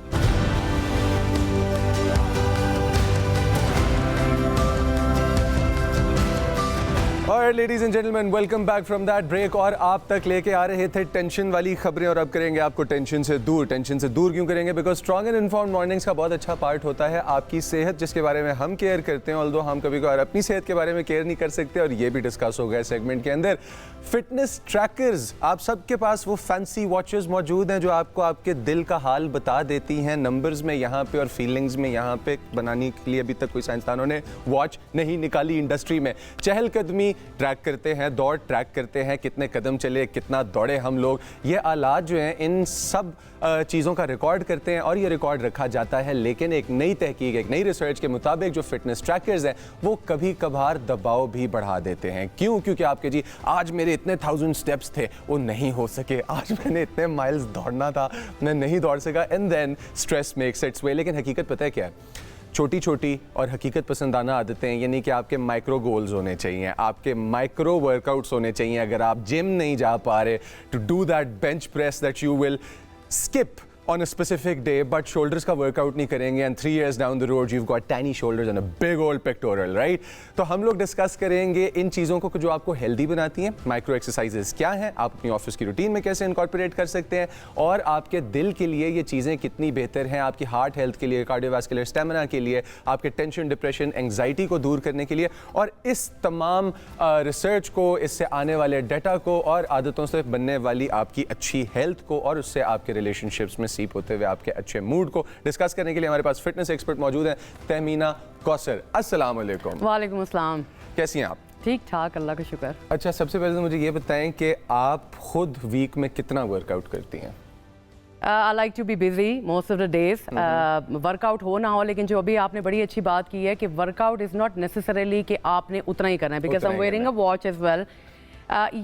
Alright, ladies and gentlemen, welcome back from that break। और आप तक लेके आ रहे थे tension वाली खबरें और अब करेंगे आपको टेंशन से दूर। टेंशन से दूर क्यों करेंगे? Because strong and informed mornings का बहुत अच्छा पार्ट होता है आपकी सेहत, जिसके बारे में हम केयर करते हैं। ऑल्दो हम कभी कभार अपनी सेहत के बारे में केयर नहीं कर सकते और ये भी डिस्कस हो गया सेगमेंट के अंदर। फिटनेस ट्रैकर्स, आप सबके पास वो फैंसी वॉचेस मौजूद हैं जो आपको आपके दिल का हाल बता देती हैं नंबर्स में यहाँ पे और फीलिंग्स में यहाँ पे। बनाने के लिए अभी तक कोई साइंसदानों ने वॉच नहीं निकाली इंडस्ट्री में। चहलकदमी ट्रैक करते हैं, दौड़ ट्रैक करते हैं, कितने कदम चले, कितना दौड़े हम लोग। ये आलात जो हैं इन सब चीज़ों का रिकॉर्ड करते हैं और ये रिकॉर्ड रखा जाता है। लेकिन एक नई तहकीक, एक नई रिसर्च के मुताबिक जो फिटनेस ट्रैकर्स हैं वो कभी कभार दबाव भी बढ़ा देते हैं। क्यों? क्योंकि आपके जी आज मेरे इतने 1000 स्टेप्स थे वो नहीं हो सके, आज मैंने इतने माइल्स दौड़ना था मैं नहीं दौड़ सका, and then stress makes its way. लेकिन हकीकत पता है क्या है? छोटी छोटी और हकीकत पसंदाना आदतें, यानी कि आपके माइक्रो गोल्स होने चाहिए, आपके माइक्रो वर्कआउट्स होने चाहिए। अगर आप जिम नहीं जा पा रहे to do that bench press that you will skip on a specific day, but shoulders का workout नहीं करेंगे and 3 years down the road you've got tiny shoulders and a big old pectoral, right? तो हम लोग discuss करेंगे इन चीज़ों को जो आपको हेल्दी बनाती हैं। माइक्रो एक्सरसाइजेस क्या हैं, आप अपनी ऑफिस की रूटीन में कैसे इनकॉर्पोरेट कर सकते हैं, और आपके दिल के लिए ये चीज़ें कितनी बेहतर हैं, आपकी हार्ट हेल्थ के लिए, कार्डियोवास्कुलर स्टेमिना के लिए, आपके टेंशन, डिप्रेशन, एंग्जाइटी को दूर करने के लिए। और इस तमाम रिसर्च को, इससे आने वाले डाटा को और आदतों से बनने वाली आपकी अच्छी हेल्थ को और उससे आपके रिलेशनशिप्स में सीप होते हुए आपके अच्छे मूड को डिस्कस करने के लिए हमारे पास फिटनेस एक्सपर्ट मौजूद हैं। तहमीना कौसर, अस्सलाम वालेकुम। वालेकुम अस्सलाम। कैसी हैं आप? ठीक ठाक, अल्लाह का शुक्र। अच्छा, सबसे पहले तो मुझे ये बताएं कि आप खुद वीक में कितना वर्कआउट करती हैं? I like to be busy most of the days, workout हो ना हो, लेकिन जो अभी आपने बड़ी अच्छी बात की है कि वर्कआउट इज़ नॉट नेसेसरली कि आपने उतना ही करना है, because I am wearing a watch as well.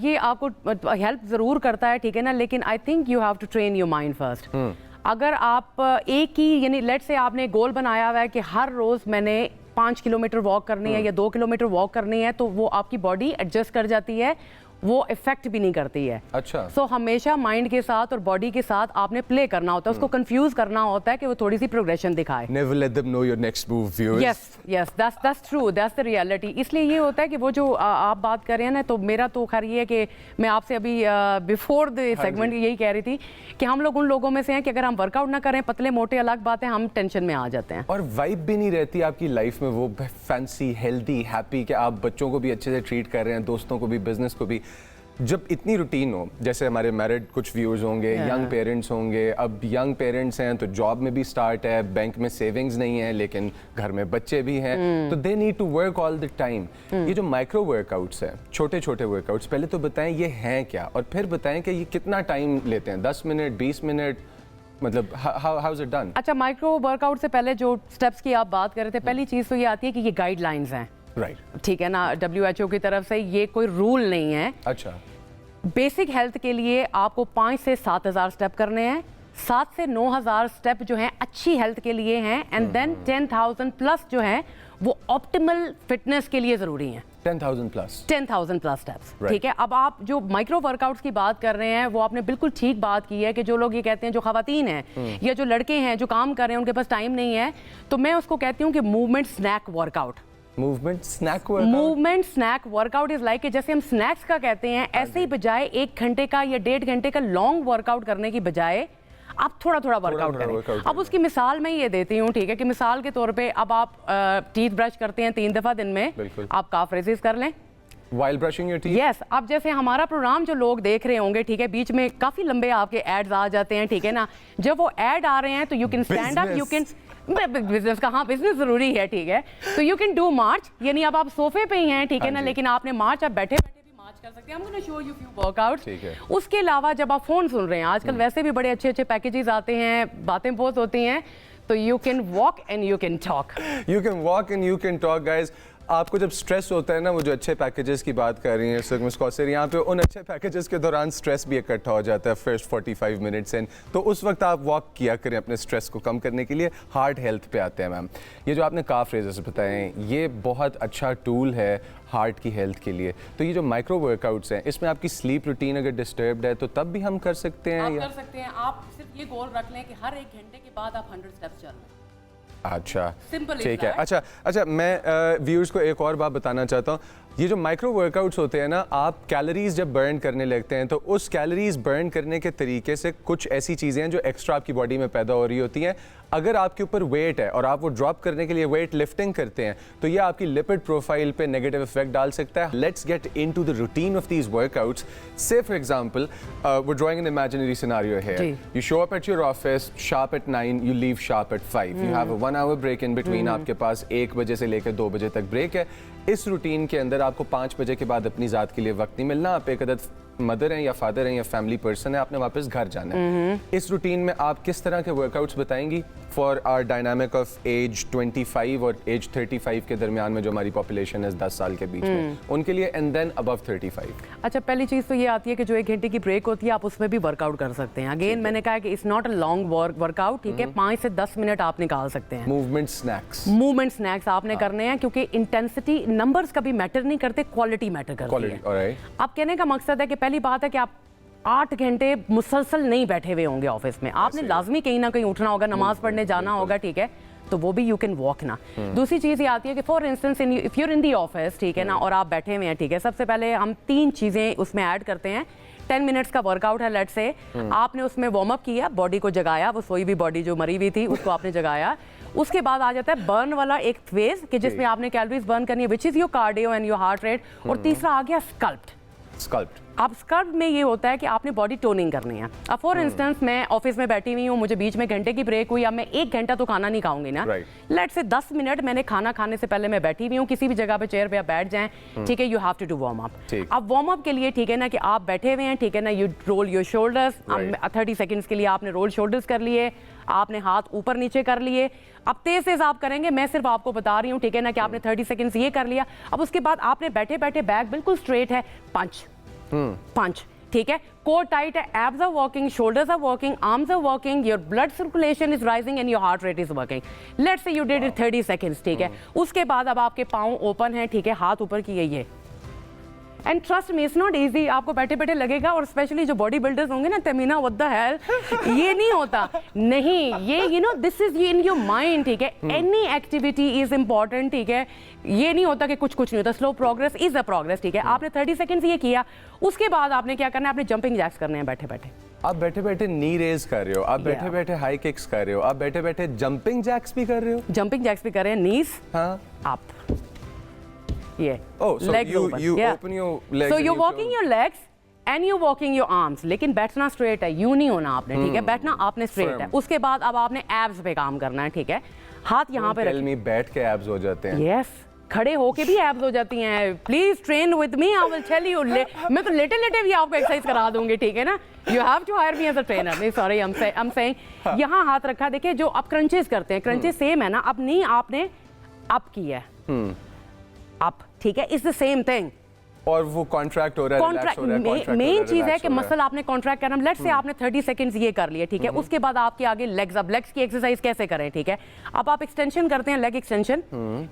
ये आपको हेल्प ज़रूर करता है, ठीक है ना, लेकिन I think you have to train your mind first. अगर आप एक ही, यानी लेट से आपने गोल बनाया हुआ है कि हर रोज़ मैंने 5 किलोमीटर वॉक करनी है या 2 किलोमीटर वॉक करनी है, तो वो आपकी बॉडी एडजस्ट कर जाती है, वो इफेक्ट भी नहीं करती है। अच्छा। सो हमेशा माइंड के साथ और बॉडी के साथ आपने प्ले करना होता है, उसको कंफ्यूज करना होता है कि वो थोड़ी सी प्रोग्रेशन दिखाए। Never let them know your next move, viewers. Yes, that's true, that's the reality. इसलिए ये होता है कि वो जो आप बात कर रहे हैं ना, तो मेरा तो खैर ये है कि मैं आपसे अभी बिफोर द सेगमेंट यही कह रही थी कि हम लोग उन लोगों में से हैं कि अगर हम वर्कआउट ना करें, पतले मोटे अलग बात है, हम टेंशन में आ जाते हैं और वाइब भी नहीं रहती आपकी लाइफ में वो फैंसी, हेल्दी, हैप्पी, कि आप बच्चों को भी अच्छे से ट्रीट कर रहे हैं, दोस्तों को भी, बिजनेस को भी। जब इतनी रूटीन हो, जैसे हमारे मैरिड कुछ व्यूअर्स होंगे, यंग पेरेंट्स होंगे, अब यंग पेरेंट्स हैं तो जॉब में भी स्टार्ट है, बैंक में सेविंग्स नहीं है, लेकिन घर में बच्चे भी हैं, तो they need to work all the time. ये जो माइक्रो वर्कआउट्स हैं, छोटे छोटे वर्कआउट्स, पहले तो बताएं ये हैं क्या, और फिर बताएं कि ये कितना टाइम लेते हैं, 10 मिनट, 20 मिनट, मतलब हाउ इज इट डन? अच्छा, माइक्रो वर्कआउट से पहले जो स्टेप्स की आप बात कर रहे थे, पहली चीज़ तो ये आती है कि ये गाइडलाइंस हैं, राइट, ठीक है ना, WHO की तरफ से, ये कोई रूल नहीं है। अच्छा। बेसिक हेल्थ के लिए आपको 5 से 7 हज़ार स्टेप करने हैं, 7 से 9 हज़ार स्टेप जो हैं अच्छी हेल्थ के लिए हैं, एंड देन 10,000 प्लस जो हैं वो ऑप्टिमल फिटनेस के लिए ज़रूरी हैं। 10,000 प्लस स्टेप्स, ठीक है। अब आप जो माइक्रो वर्कआउट्स की बात कर रहे हैं, वो आपने बिल्कुल ठीक बात की है कि जो लोग ये कहते हैं, जो खवातीन हैं या जो लड़के हैं जो काम कर रहे हैं, उनके पास टाइम नहीं है, तो मैं उसको कहती हूँ कि movement snack workout. Movement snack workout is like, जैसे हम स्नैक्स का कहते हैं, ऐसे ही बजाय 1 घंटे का या 1.5 घंटे का लॉन्ग वर्कआउट करने की बजाय आप थोड़ा थोड़ा वर्कआउट करें। अब उसकी मिसाल मैं ये देती हूँ, ठीक है, कि मिसाल के तौर पे अब आप टीथ ब्रश करते हैं 3 दफा दिन में, आप काफ रेजेस कर लें while brushing your teeth। Yes, अब जैसे हमारा प्रोग्राम जो लोग देख रहे होंगे, ठीक है, बीच में काफी लंबे आपके एड्स आ जाते हैं, ठीक है ना, जब वो एड आ रहे हैं तो you can stand up, you can, business का, हाँ बिजनेस जरूरी है, ठीक है, तो यू कैन डू मार्च, यानी अब आप सोफे पे ही हैं, ठीक है ना, लेकिन आपने मार्च, आप बैठे बैठे भी मार्च कर सकते हैं। I'm gonna show you few workouts। उसके अलावा जब आप फोन सुन रहे हैं, आजकल वैसे भी बड़े अच्छे अच्छे पैकेजेस आते हैं, बातें बहुत होती हैं, तो you can walk and you can talk. You can walk and you can talk. Guys, आपको जब स्ट्रेस होता है ना, वो जो अच्छे पैकेजेस की बात कर रही हैं मिस कौसर, यहाँ पे उन अच्छे पैकेजेस के दौरान स्ट्रेस भी इकट्ठा हो जाता है फर्स्ट 45 मिनट्स इन, तो उस वक्त आप वॉक किया करें अपने स्ट्रेस को कम करने के लिए। हार्ट हेल्थ पे आते हैं मैम, ये जो आपने काफ रेजर्स बताएं, ये बहुत अच्छा टूल है हार्ट की हेल्थ के लिए। तो ये जो माइक्रो वर्कआउट्स हैं, इसमें आपकी स्लीप रूटीन अगर डिस्टर्ब्ड है तो तब भी हम कर सकते हैं? आप कर सकते हैं, आप सिर्फ ये गोल रख लें कि हर 1 घंटे के बाद आप 100 स्टेप्स चल लें। अच्छा, सिंपल, ठीक है। अच्छा, मैं व्यूअर्स को एक और बात बताना चाहता हूँ। ये जो माइक्रो वर्कआउट्स होते हैं ना, आप कैलोरीज जब बर्न करने लगते हैं, तो उस कैलोरीज बर्न करने के तरीके से कुछ ऐसी चीज़ें हैं जो एक्स्ट्रा आपकी बॉडी में पैदा हो रही होती हैं। अगर आपके ऊपर वेट है और आप वो ड्रॉप करने के लिए वेट लिफ्टिंग करते हैं, तो ये आपकी लिपिड प्रोफाइल पे नेगेटिव इफेक्ट डाल सकता है। Let's get into the routine of these workouts. Say for example, we're drawing an imaginary scenario here. You show up at your office sharp at 9, you leave sharp at 5. You have a 1 hour break in between. आपके पास 1 बजे से लेकर 2 बजे तक break है। इस routine के अंदर आपको 5 बजे के बाद अपनी ज़ात के लिए वक्त नहीं मिलना। आप एक अदद मदर हैं या फादर हैं या फैमिली पर्सन है, आपने वापस घर जाना है। इस रूटीन में आप किस तरह के वर्कआउट्स बताएंगी for our dynamic of age 25 और एज 35 के दरमियान में जो हमारी पॉपुलेशन है 10 साल के बीच में, उनके लिए, एंड देन अबव 35? अच्छा, पहली चीज़ तो ये आती है कि जो 1 घंटे की ब्रेक होती है, आप उसमें भी वर्कआउट कर सकते हैं। अगेन मैंने कहा कि it's not a long workout, ठीक है, 5 से 10 मिनट आप निकाल सकते हैं। मूवमेंट स्नैक्स आपने करने हैं, क्योंकि इंटेंसिटी, नंबर्स कभी मैटर नहीं करते, क्वालिटी मैटर करती है। अब कहने का मकसद है कि पहली बात है कि आप 8 घंटे मुसलसल नहीं बैठे हुए होंगे ऑफिस में, आपने लाजमी कहीं ना कहीं उठना होगा, नमाज पढ़ने जाना होगा, ठीक है, तो वो भी यू कैन वॉक ना। दूसरी चीज़ ये आती है कि for instance if you're in the office, ठीक है ना, और आप बैठे हुए हैं, ठीक है, सबसे पहले हम 3 चीज़ें उसमें ऐड करते हैं। 10 मिनट्स का वर्कआउट है, लेट से आपने उसमें वार्म अप किया, बॉडी को जगाया, वो सोई भी बॉडी जो मरी हुई थी उसको आपने जगाया। उसके बाद आ जाता है बर्न वाला एक फेज कि जिसमें आपने कैलोरीज बर्न करनी है, which is your cardio and your heart rate. और तीसरा आ गया स्कल्प्ट, स्कल्प्ट। अब स्कल्प में ये होता है कि आपने बॉडी टोनिंग करनी है। अब फॉर इंस्टेंस मैं ऑफिस में बैठी हुई हूँ, मुझे बीच में घंटे की ब्रेक हुई, अब मैं 1 घंटा तो खाना नहीं खाऊंगी ना, लेट्स से 10 मिनट मैंने खाना खाने से पहले मैं बैठी हुई हूँ, किसी भी जगह पे चेयर पे आप बैठ जाएं, ठीक है, you have to do warm up. अब वार्म अप के लिए ठीक है ना कि आप बैठे हुए हैं, ठीक है ना, you roll your shoulders, 30 seconds के लिए आपने रोल शोल्डर्स कर लिए, आपने हाथ ऊपर नीचे कर लिए। अब तेज तेज आप करेंगे, मैं सिर्फ आपको बता रही हूँ, ठीक है ना, कि आपने 30 सेकेंड्स ये कर लिया। अब उसके बाद आपने बैठे बैठे बैक बिल्कुल स्ट्रेट है, पंच पंच, ठीक है, कोर टाइट है, abs are working, shoulders are working, arms are working, your blood circulation is rising and your heart rate is working. Let's say you did it 30 seconds, ठीक है। उसके बाद अब आपके पाँव ओपन है, ठीक है, हाथ ऊपर किए ये, and trust me it's not easy. आपको बैठे बैठे लगेगा, और स्पेशली जो बॉडी बिल्डर्स होंगे ना, तमीना व्हाट द हेल, ये नहीं होता, नहीं, ये you know this is in your mind, ठीक है। एनी एक्टिविटी इज इंपॉर्टेंट, ठीक है, ये नहीं होता कि कुछ नहीं होता, slow progress is a progress, ठीक है। आपने 30 सेकेंड्स ये किया, उसके बाद आपने क्या करना है, आपने जंपिंग जैक्स करने हैं बैठे बैठे। आप बैठे बैठे नी रेज कर रहे हो, आप बैठे बैठे हाई किक्स कर रहे हो, आप बैठे बैठे जंपिंग जैक्स भी कर रहे हो। जंपिंग जैक्स भी कर रहे हैं, नीज up, yeah. Oh, so legs you open. you yeah. open your legs. So and you're you walking your legs and you're walking your arms. लेकिन बैठना स्ट्रेट है, यूं नहीं होना आपने, ठीक है, बैठना आपने स्ट्रेट है। उसके बाद अब आपने एब्स पे काम करना है, ठीक है, हाथ यहाँ पे Tell me, बैठ के एब्स हो जाते हैं। Yes, खड़े होके भी एब्स हो जाती हैं। Please train with me, I will tell you. मैं तो लेटे लेटे भी आपको एक्सरसाइज करा दूंगी, ठीक है ना। You have to hire me as a trainer. नहीं सॉरी, आई एम सेइंग यहाँ हाथ रखा, देखिए जो आप क्रंचेस करते हैं, क्रंचेस सेम है ना, अब नहीं आपने अप किया है, अप, ठीक है, इट्स द सेम थिंग। और वो कॉन्ट्रैक्ट हो रहा है, रिलैक्स हो रहा है, कॉन्ट्रैक्ट मेन चीज है कि मसल आपने कॉन्ट्रैक्ट करना। लेट्स से आपने 30 सेकंड्स ये कर लिए, ठीक है, उसके बाद आपके आगे लेग्स। अब लेग्स की एक्सरसाइज कैसे करें, ठीक है, अब आप एक्सटेंशन करते हैं, leg extension,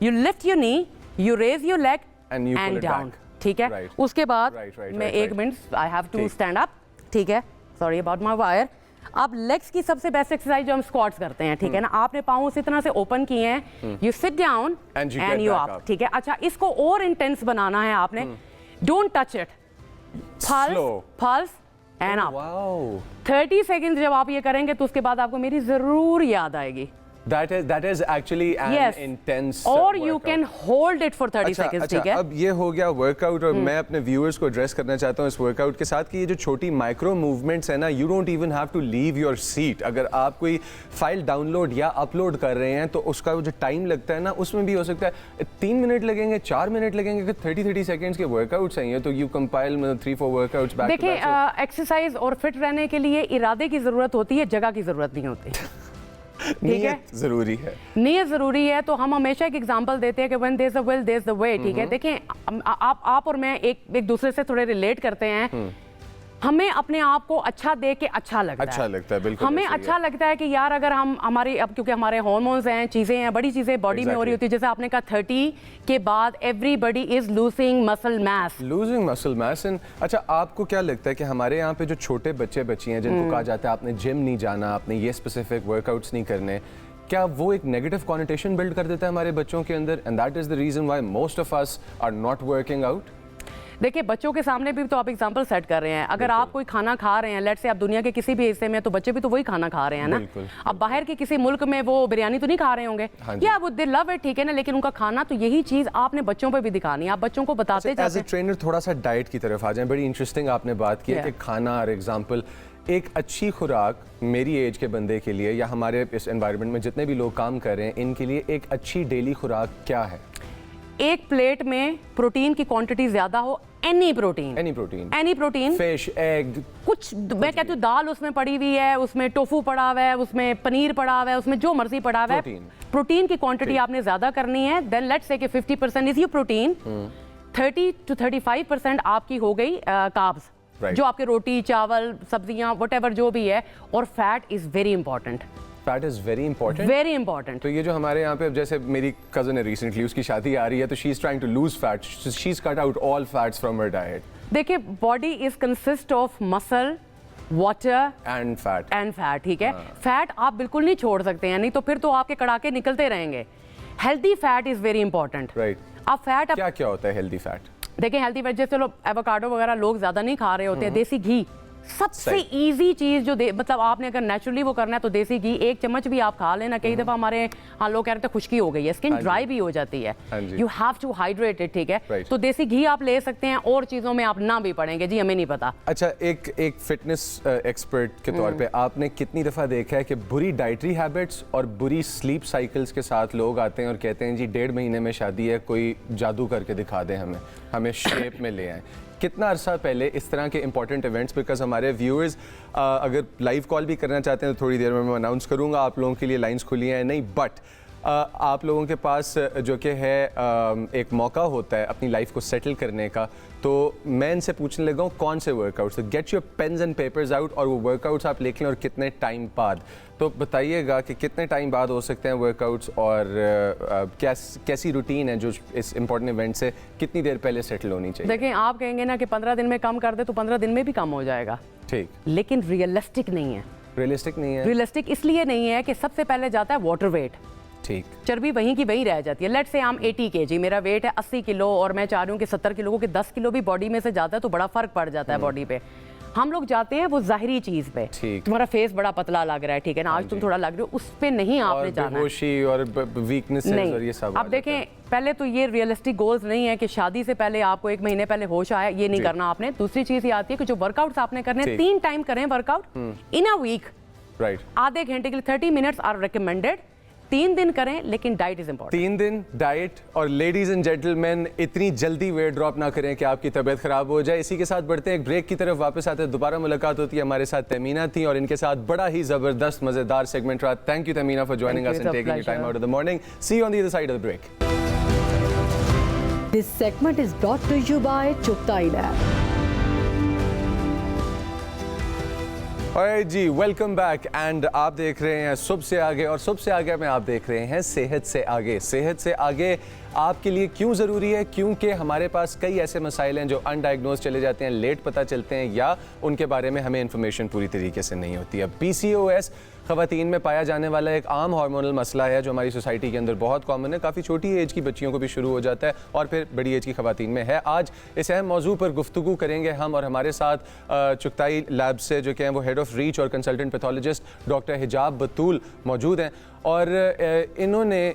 you lift your knee, you raise your leg and down, ठीक है। उसके बाद मैं 1 minute, I have to stand up, ठीक है, सॉरी अबाउट माय वायर। अब लेग्स की सबसे बेस्ट एक्सरसाइज जो हम स्क्वाट्स करते हैं, ठीक है ना, आपने पाँव इस तरह से ओपन किए हैं, you sit down and you up, ठीक है। अच्छा, इसको और इंटेंस बनाना है आपने, don't touch it, pulse and up. 30 second जब आप ये करेंगे तो उसके बाद आपको मेरी जरूर याद आएगी। That is actually an intense or workout. you can hold it for 30 seconds, ठीक है। अब ये हो गया वर्कआउट, और मैं अपने व्यूअर्स को एड्रेस करना चाहता हूँ इस वर्कआउट के साथ कि ये जो छोटी माइक्रो मूवमेंट्स है ना, you don't even have to leave your seat. अगर आप कोई फाइल डाउनलोड या अपलोड कर रहे हैं तो उसका जो टाइम लगता है ना, उसमें भी हो सकता है 3 मिनट लगेंगे, 4 मिनट लगेंगे, कि 30 सेकंड्स के वर्कआउट्स हैं ये, तो यू कंपाइल 3-4 वर्कआउट्स बैक। देखिए, एक्सरसाइज और फिट रहने के लिए इरादे की जरूरत होती है, जगह की जरूरत नहीं होती। ठीक है, जरूरी है, नीयत जरूरी है। तो हम हमेशा एक एग्जांपल देते हैं कि when there is a will there is the way, ठीक है। देखें, आप और मैं एक दूसरे से थोड़े रिलेट करते हैं। हमें अपने आप को अच्छा देख के अच्छा लगता है, बिल्कुल हमें अच्छा लगता है कि यार अगर हम हमारी, अब क्योंकि हमारे हार्मोन्स हैं, चीज़ें हैं, बड़ी चीज़ें बॉडी में हो रही होती है। जैसे आपने कहा 30 के बाद everybody is losing muscle mass. And अच्छा, आपको क्या लगता है कि हमारे यहाँ पे जो छोटे बच्चे बच्ची हैं जिनको कहा जाता है आपने जिम नहीं जाना, आपने ये स्पेसिफिक वर्कआउट्स नहीं करने, क्या वो एक नेगेटिव कॉनोटेशन बिल्ड कर देता है हमारे बच्चों के अंदर, and that is the reason why most of us are not working out? देखिए, बच्चों के सामने भी तो आप एग्जांपल सेट कर रहे हैं। अगर आप कोई खाना खा रहे हैं, लेट से आप दुनिया के किसी भी हिस्से में, तो बच्चे भी तो वही खाना खा रहे हैं ना। अब बाहर के किसी मुल्क में वो बिरयानी तो नहीं खा रहे होंगे, या वो दे लव इट, ठीक है ना, लेकिन उनका खाना तो यही चीज आपने बच्चों पे भी दिखानी है। आप बच्चों को बताते जाते हैं। एज अ ट्रेनर थोड़ा सा डाइट की तरफ आ जाएं। बड़ी इंटरेस्टिंग आपने बात की है कि खाना, और एग्जांपल, एक अच्छी खुराक मेरी एज के बंदे के लिए या हमारे इस एनवायरनमेंट में जितने भी लोग काम कर रहे हैं, इनके लिए एक अच्छी डेली खुराक क्या है? एक प्लेट में प्रोटीन की क्वांटिटी ज्यादा हो, एनी प्रोटीन, फिश, एग, कुछ, मैं कहती हूँ दाल उसमें पड़ी हुई है, उसमें टोफू पड़ा हुआ है, उसमें पनीर पड़ा हुआ है, उसमें जो मर्जी पड़ा हुआ है, प्रोटीन की क्वांटिटी आपने ज्यादा करनी है। देन लेट्स से कि 50% इज योर प्रोटीन, 30 to 35% आपकी हो गई कार्ब्स, जो आपके रोटी, चावल, सब्जियां, व्हाटएवर जो भी है, और fat is very important. Fat is very important. तो ये जो हमारे यहाँ पे, जैसे मेरी कजन है, रिसेंटली उसकी शादी आ रही है, तो she is trying to lose fat, she is cut out all fats from her diet. देखिए, body is consist of muscle, water and fat, ठीक है। फैट आप बिल्कुल नहीं छोड़ सकते हैं, नहीं तो फिर तो आपके कड़ाके निकलते रहेंगे। Healthy fat is very important, right. अब फैट क्या होता है हेल्दी फैट? देखिए, हेल्दी फैट जैसे लोग एवोकाडो वगैरह लोग ज्यादा नहीं खा रहे होते हैं, देसी घी, सबसे इजी चीज जो मतलब आपने अगर नेचुरली वो करना है तो देसी घी 1 चम्मच भी आप खा लेना। कई दफा हमारे लोग कह रहे थे खुश्की हो गई है, स्किन ड्राई भी हो जाती है, you have to hydrate it, ठीक है। तो देसी घी आप ले सकते हैं, और चीजों में आप ना भी पड़ेंगे जी, हमें नहीं पता। अच्छा, एक फिटनेस एक्सपर्ट के तौर पे आपने कितनी दफा देखा है कि बुरी डाइटरी हैबिट्स और बुरी स्लीप साइकिल्स के साथ लोग आते हैं और कहते हैं जी 1.5 महीने में शादी है, कोई जादू करके दिखा दे, हमें शेप में ले आए। कितना अरसा पहले इस तरह के इंपॉर्टेंट इवेंट्स, बिकॉज हमारे व्यूअर्स अगर लाइव कॉल भी करना चाहते हैं तो थोड़ी देर में मैं अनाउंस करूंगा आप लोगों के लिए लाइंस खुली हैं नहीं, बट आप लोगों के पास जो कि है एक मौका होता है अपनी लाइफ को सेटल करने का, तो मैं इनसे पूछने लगा हूँ कौन से वर्कआउट्स, तो get your pens and papers out और वो वर्कआउट्स आप लिख लें और कितने टाइम बाद। तो बताइएगा कि कितने टाइम बाद हो सकते हैं वर्कआउट्स और कैसी रूटीन है जो इस इंपॉर्टेंट इवेंट से कितनी देर पहले सेटल होनी चाहिए। देखें, आप कहेंगे ना कि 15 दिन में कम कर दे तो 15 दिन में भी कम हो जाएगा, ठीक, लेकिन रियलिस्टिक नहीं है। रियलिस्टिक नहीं है? रियलिस्टिक इसलिए नहीं है कि सबसे पहले जाता है वाटर वेट, ठीक, चर्बी वहीं की वहीं रह जाती है। लेट्स से हम 80 kg, मेरा वेट है 80 किलो और मैं चाह रही हूँ कि 70 किलो को 10 किलो भी बॉडी में से जाता है तो बड़ा फर्क पड़ जाता है बॉडी पे। हम लोग जाते हैं वो जाहिरी चीज पे, तुम्हारा फेस बड़ा पतला लग रहा है, ठीक है ना, आज तुम थोड़ा लग रहे हो, उस पे नहीं आपने जाना है। बेहोशी और वीकनेसेस और ये सब। अब देखें, पहले तो ये रियलिस्टिक गोल्स नहीं है कि शादी से पहले आपको 1 महीने पहले होश आया, ये नहीं करना आपने। दूसरी चीज ये आती है कि जो वर्कआउट्स आपने करने हैं 3 टाइम करें workout in a week, right, आधे घंटे के लिए 30 मिनट्स आर रिकमेंडेड। 3 दिन करें, लेकिन डाइट इज इंपॉर्टेंट। 3 दिन डाइट, और लेडीज एंड जेंटलमैन इतनी जल्दी वेट ड्रॉप ना करें कि आपकी तबीयत खराब हो जाए। इसी के साथ बढ़ते हैं एक ब्रेक की तरफ, वापस आते हैं, दोबारा मुलाकात होती है। हमारे साथ तमीना थी और इनके साथ बड़ा ही जबरदस्त मजेदार सेगमेंट रहा। Thank you Tamina for joining us and taking your time out of the morning. See you on the other side of the break. This segment is brought to you by Chuktai Lab. Alright जी, welcome back and आप देख रहे हैं सुबह से आगे, और सुबह से आगे में आप देख रहे हैं सेहत से आगे। सेहत से आगे आपके लिए क्यों ज़रूरी है? क्योंकि हमारे पास कई ऐसे मसाइल हैं जो अनडायग्नोज चले जाते हैं, लेट पता चलते हैं, या उनके बारे में हमें इंफॉर्मेशन पूरी तरीके से नहीं होती है। PCOS ख़वातीन में पाया जाने वाला एक आम हार्मोनल मसला है जो हमारी सोसाइटी के अंदर बहुत कॉमन है। काफ़ी छोटी एज की बच्चियों को भी शुरू हो जाता है और फिर बड़ी एज की ख़वातीन में है। आज इस अहम मौजू पर गुफ्तगू करेंगे हम, और हमारे साथ चुगताई लैब से जो कि हैं वो हेड ऑफ रीच और कंसल्टेंट पैथोलॉजिस्ट डॉक्टर हिजाब बतूल मौजूद हैं, और इन्होंने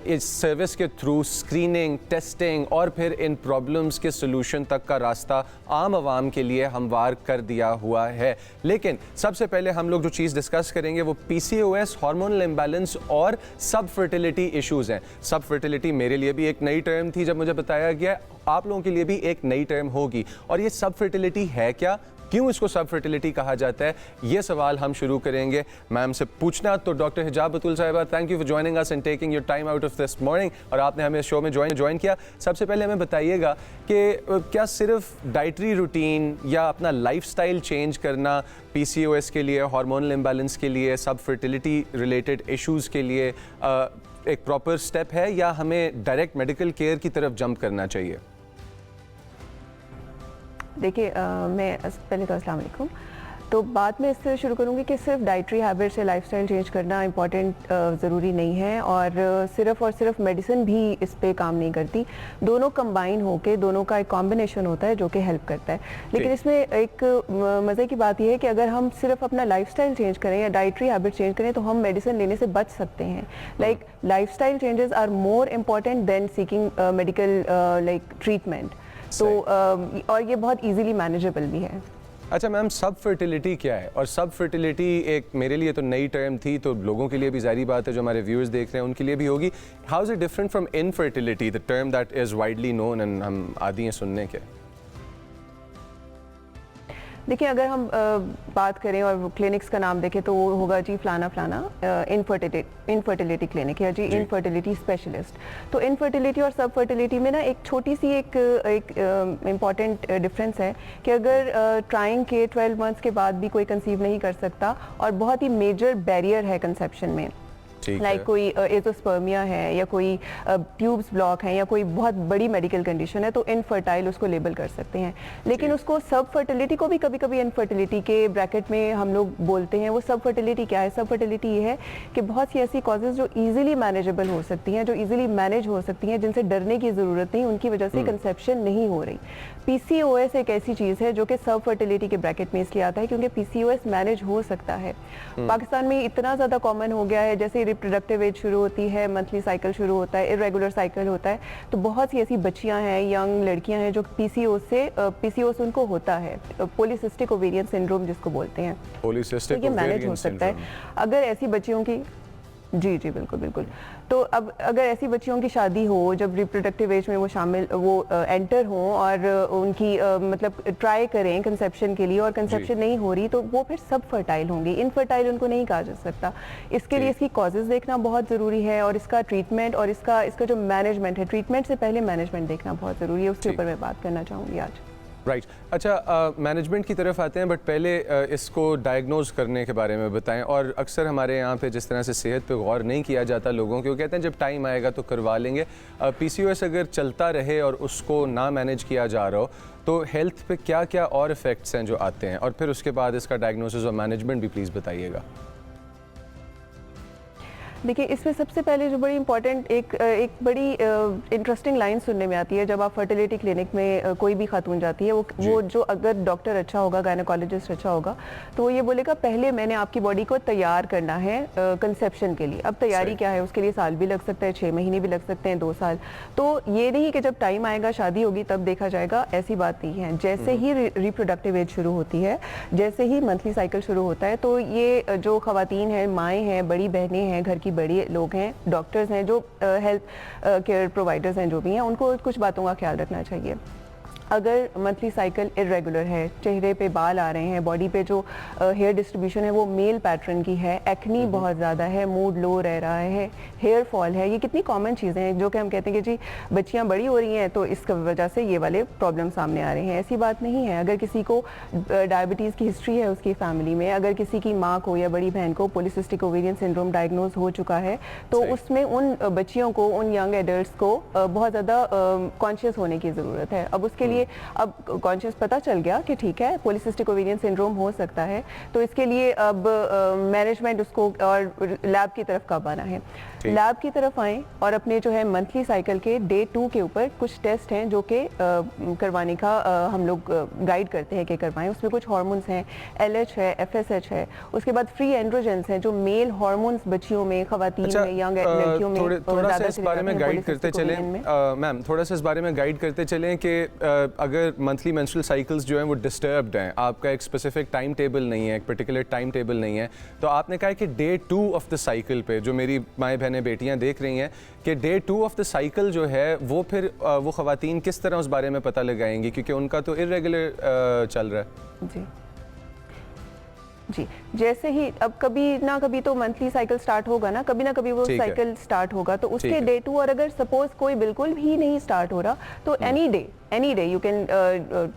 इस सर्विस के थ्रू स्क्रीनिंग, टेस्टिंग और फिर इन प्रॉब्लम्स के सोल्यूशन तक का रास्ता आम आवाम के लिए हमवार कर दिया हुआ है। लेकिन सबसे पहले हम लोग जो चीज़ डिस्कस करेंगे वो PCOS, हार्मोनल इम्बैलेंस और सब फर्टिलिटी इश्यूज़ हैं। सब फर्टिलिटी मेरे लिए भी एक नई टर्म थी जब मुझे बताया गया, आप लोगों के लिए भी एक नई टर्म होगी। और ये सब फर्टिलिटी है क्या, क्यों इसको सब फर्टिलिटी कहा जाता है, ये सवाल हम शुरू करेंगे मैम से पूछना। तो डॉक्टर हिजाब बतूल साहिबा, thank you for joining us and taking your time out of this morning, और आपने हमें शो में ज्वाइन किया। सबसे पहले हमें बताइएगा कि क्या सिर्फ डाइटरी रूटीन या अपना लाइफस्टाइल चेंज करना PCOS के लिए, हार्मोनल इम्बैलेंस के लिए, सब फर्टिलिटी रिलेटेड इश्यूज़ के लिए एक प्रॉपर स्टेप है, या हमें डायरेक्ट मेडिकल केयर की तरफ जंप करना चाहिए? देखिए, मैं पहले तो अस्सलाम वालेकुम। तो बात मैं इससे शुरू करूँगी कि सिर्फ डाइटरी हैबिट से लाइफस्टाइल चेंज करना इम्पॉर्टेंट ज़रूरी नहीं है, और सिर्फ मेडिसिन भी इस पे काम नहीं करती। दोनों कंबाइन होके, दोनों का एक कॉम्बिनेशन होता है जो कि हेल्प करता है। लेकिन इसमें एक मज़े की बात यह है कि अगर हम सिर्फ अपना लाइफस्टाइल चेंज करें या डाइटरी हैबिट चेंज करें तो हम मेडिसिन लेने से बच सकते हैं। Like lifestyle changes are more important than seeking medical like treatment. तो और ये बहुत इजीली मैनेजेबल भी है। अच्छा मैम, सब फर्टिलिटी क्या है? और सब फर्टिलिटी एक मेरे लिए तो नई टर्म थी, तो लोगों के लिए भी जारी बात है जो हमारे व्यूअर्स देख रहे हैं उनके लिए भी होगी। How is it different from infertility, the term that is widely known and हम आदी हैं सुनने के? देखिए, अगर हम बात करें और क्लिनिक्स का नाम देखें तो वो होगा जी फलाना इनफर्टिलिटी क्लिनिक या जी इनफर्टिलिटी स्पेशलिस्ट। तो इनफर्टिलिटी और सब फर्टिलिटी में ना एक छोटी सी एक इम्पॉर्टेंट डिफरेंस है कि अगर ट्राइंग के 12 मंथ्स के बाद भी कोई कंसीव नहीं कर सकता, और बहुत ही मेजर बैरियर है कंसेप्शन में। लाइक कोई एजोस्पर्मिया है या कोई ट्यूब्स ब्लॉक है या कोई बहुत बड़ी मेडिकल कंडीशन है तो इनफर्टाइल उसको लेबल कर सकते हैं। लेकिन उसको सब फर्टिलिटी को भी कभी कभी इनफर्टिलिटी के ब्रैकेट में हम लोग बोलते हैं। वो सब फर्टिलिटी क्या है? सब फर्टिलिटी ये है कि बहुत सी ऐसी कॉजेज जो इजीली मैनेजेबल हो सकती हैं, जो इजीली मैनेज हो सकती हैं, जिनसे डरने की ज़रूरत नहीं, उनकी वजह से कंसेप्शन नहीं हो रही। PCOS एक ऐसी चीज़ है जो कि सब फर्टिलिटी के ब्रैकेट में इसलिए आता है क्योंकि PCOS मैनेज हो सकता है। पाकिस्तान में इतना ज़्यादा कॉमन हो गया है, जैसे रिप्रोडक्टिव एज शुरू होती है, मंथली साइकिल शुरू होता है, इरेगुलर साइकिल होता है, तो बहुत सी ऐसी बच्चियां हैं, यंग लड़कियां हैं जो PCOS उनको होता है, पॉलीसिस्टिक ओवेरियन सिंड्रोम जिसको बोलते हैं। पॉलीसिस्टिक तो ये मैनेज हो सकता है अगर ऐसी बच्चियों की जी बिल्कुल बिल्कुल। तो अब अगर ऐसी बच्चियों की शादी हो जब रिप्रोडक्टिव एज में वो एंटर हों और उनकी मतलब ट्राई करें कंसेप्शन के लिए और कंसेप्शन नहीं हो रही तो वो फिर सब फर्टाइल होंगी। इनफर्टाइल उनको नहीं कहा जा सकता। इसके लिए इसकी कॉजेज देखना बहुत ज़रूरी है और इसका ट्रीटमेंट और इसका जो मैनेजमेंट है, ट्रीटमेंट से पहले मैनेजमेंट देखना बहुत ज़रूरी है। उसके ऊपर मैं बात करना चाहूँगी आज। राइट अच्छा, मैनेजमेंट की तरफ आते हैं, बट पहले इसको डायग्नोज करने के बारे में बताएं। और अक्सर हमारे यहाँ पे जिस तरह से सेहत पे गौर नहीं किया जाता लोगों के, वो कहते हैं जब टाइम आएगा तो करवा लेंगे। PCOS अगर चलता रहे और उसको ना मैनेज किया जा रहा हो तो हेल्थ पे क्या क्या और इफ़ेक्ट्स हैं जो आते हैं, और फिर उसके बाद इसका डायग्नोसिस और मैनेजमेंट भी प्लीज़ बताइएगा। देखिए, इसमें सबसे पहले जो बड़ी इंपॉर्टेंट एक बड़ी इंटरेस्टिंग लाइन सुनने में आती है जब आप फर्टिलिटी क्लिनिक में कोई भी खातून जाती है, वो जो अगर डॉक्टर अच्छा होगा, गायनेकोलॉजिस्ट अच्छा होगा, तो वो ये बोलेगा पहले मैंने आपकी बॉडी को तैयार करना है कंसेप्शन के लिए। अब तैयारी क्या है, उसके लिए साल भी लग सकता है, 6 महीने भी लग सकते हैं, 2 साल। तो ये नहीं कि जब टाइम आएगा शादी होगी तब देखा जाएगा, ऐसी बात नहीं है। जैसे ही रिप्रोडक्टिव एज शुरू होती है, जैसे ही मंथली साइकिल शुरू होता है, तो ये जो खवातीन हैं, माएँ हैं, बड़ी बहनें हैं, घर की बड़ी लोग हैं, डॉक्टर्स हैं, जो हेल्थ केयर प्रोवाइडर्स हैं, जो भी हैं, उनको कुछ बातों का ख्याल रखना चाहिए। अगर मंथली साइकिल इरेगुलर है, चेहरे पे बाल आ रहे हैं, बॉडी पे जो हेयर डिस्ट्रीब्यूशन है वो मेल पैटर्न की है, एक्नी बहुत ज़्यादा है, मूड लो रह रहा है, हेयर फॉल है, ये कितनी कॉमन चीज़ें हैं जो कि हम कहते हैं कि जी बच्चियां बड़ी हो रही हैं तो इस वजह से ये वाले प्रॉब्लम सामने आ रहे हैं। ऐसी बात नहीं है। अगर किसी को डायबिटीज़ की हिस्ट्री है उसकी फैमिली में, अगर किसी की माँ को या बड़ी बहन को पॉलीसिस्टिक ओवेरियन सिंड्रोम डायग्नोज हो चुका है, तो उसमें उन बच्चियों को, उन यंग एडल्ट्स को बहुत ज़्यादा कॉन्शियस होने की ज़रूरत है। अब उसके लिए अब कॉन्शियस पता चल गया कि ठीक है पॉलीसिस्टिक ओवेरियन सिंड्रोम हो सकता है, तो इसके लिए अब मैनेजमेंट उसको और लैब की तरफ कब आना है, लैब की तरफ आएँ और अपने जो है मंथली साइकिल के डे 2 के ऊपर कुछ टेस्ट हैं जो कि करवाने का हम लोग गाइड करते हैं कि करवाएं। उसमें कुछ हार्मोन्स हैं, LH है, FSH है, उसके बाद फ्री एंड्रोजेंस हैं जो मेल हार्मोन्स बच्चियों में, खवातीन में, यंग लड़कियों में थोड़ा सा इस बारे में गाइड करते चलें मैम, थोड़ा सा इस बारे में गाइड करते चलें कि अगर मंथली मेंस्ट्रुअल साइकिल्स जो हैं वो डिस्टर्ब्ड हैं, आपका एक स्पेसिफिक टाइम टेबल नहीं है, एक पर्टिकुलर टाइम टेबल नहीं है, तो आपने कहा कि डे 2 ऑफ द साइकिल पे, जो मेरी माएँ बहनें बेटियां देख रही हैं, कि डे 2 ऑफ द साइकिल जो है वो फिर वो खवातीन किस तरह उस बारे में पता लगाएंगी, क्योंकि उनका तो इरेगुलर चल रहा है। जी, जैसे ही अब कभी ना कभी तो मंथली साइकिल स्टार्ट होगा ना कभी वो साइकिल स्टार्ट होगा, तो उसके डे 2 और अगर सपोज कोई बिल्कुल भी नहीं स्टार्ट हो रहा तो any day you can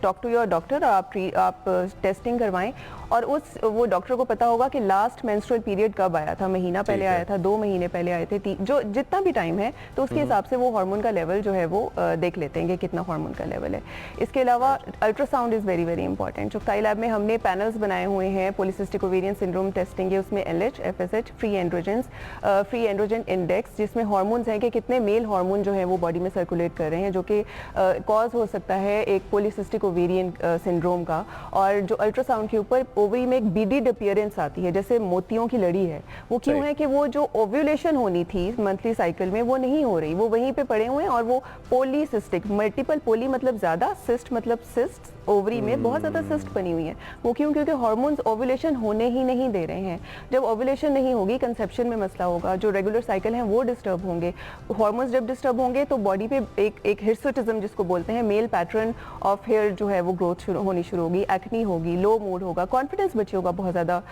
talk to your doctor, आप टेस्टिंग करवाएं और वो डॉक्टर को पता होगा कि लास्ट मेंस्ट्रुअल पीरियड कब आया था, महीना पहले आया था, 2 महीने पहले आए थे, जो जितना भी टाइम है, तो उसके हिसाब से वो हार्मोन का लेवल जो है वो देख लेते हैं कि कितना हार्मोन का लेवल है। इसके अलावा ultrasound is very very important. Chughtai lab में हमने पैनल्स बनाए हुए हैं, पॉलीसिस्टिक ओवेरियन सिंड्रोम टेस्टिंग है, उसमें LH, FSH, free androgen index, जिसमें हार्मोन्स हैं कि कितने मेल हार्मोन जो है वो बॉडी में सर्कुलेट कर रहे हैं, जो कि कॉज हो सकता है एक पॉलीसिस्टिक ओवेरियन सिंड्रोम का। और जो अल्ट्रासाउंड के ऊपर ओवरी में एक बीडिड अपीयरेंस आती है, जैसे मोतियों की लड़ी है, वो क्यों है कि वो जो ओव्यूलेशन होनी थी मंथली साइकिल में वो नहीं हो रही, वो वहीं पे पड़े हुए हैं और वो पॉलीसिस्टिक, मल्टीपल पॉली मतलब ज़्यादा, सिस्ट मतलब सिस्ट, ओवरी में बहुत ज़्यादा सिस्ट बनी हुई है। वो क्यों? क्योंकि हार्मोन्स ओव्यूलेशन होने ही नहीं दे रहे हैं। जब ओव्यूलेशन नहीं होगी, कंसेप्शन में मसला होगा, जो रेगुलर साइकिल हैं वो डिस्टर्ब होंगे। हार्मोन्स जब डिस्टर्ब होंगे तो बॉडी पे एक हिर्सुटिज्म जिसको बोलते हैं, मेल पैटर्न ऑफ हेयर जो है वो ग्रोथ होनी शुरू होगी, एक्नी होगी, लो मूड होगा, कॉन्फिडेंस बच्चों का बहुत ज़्यादा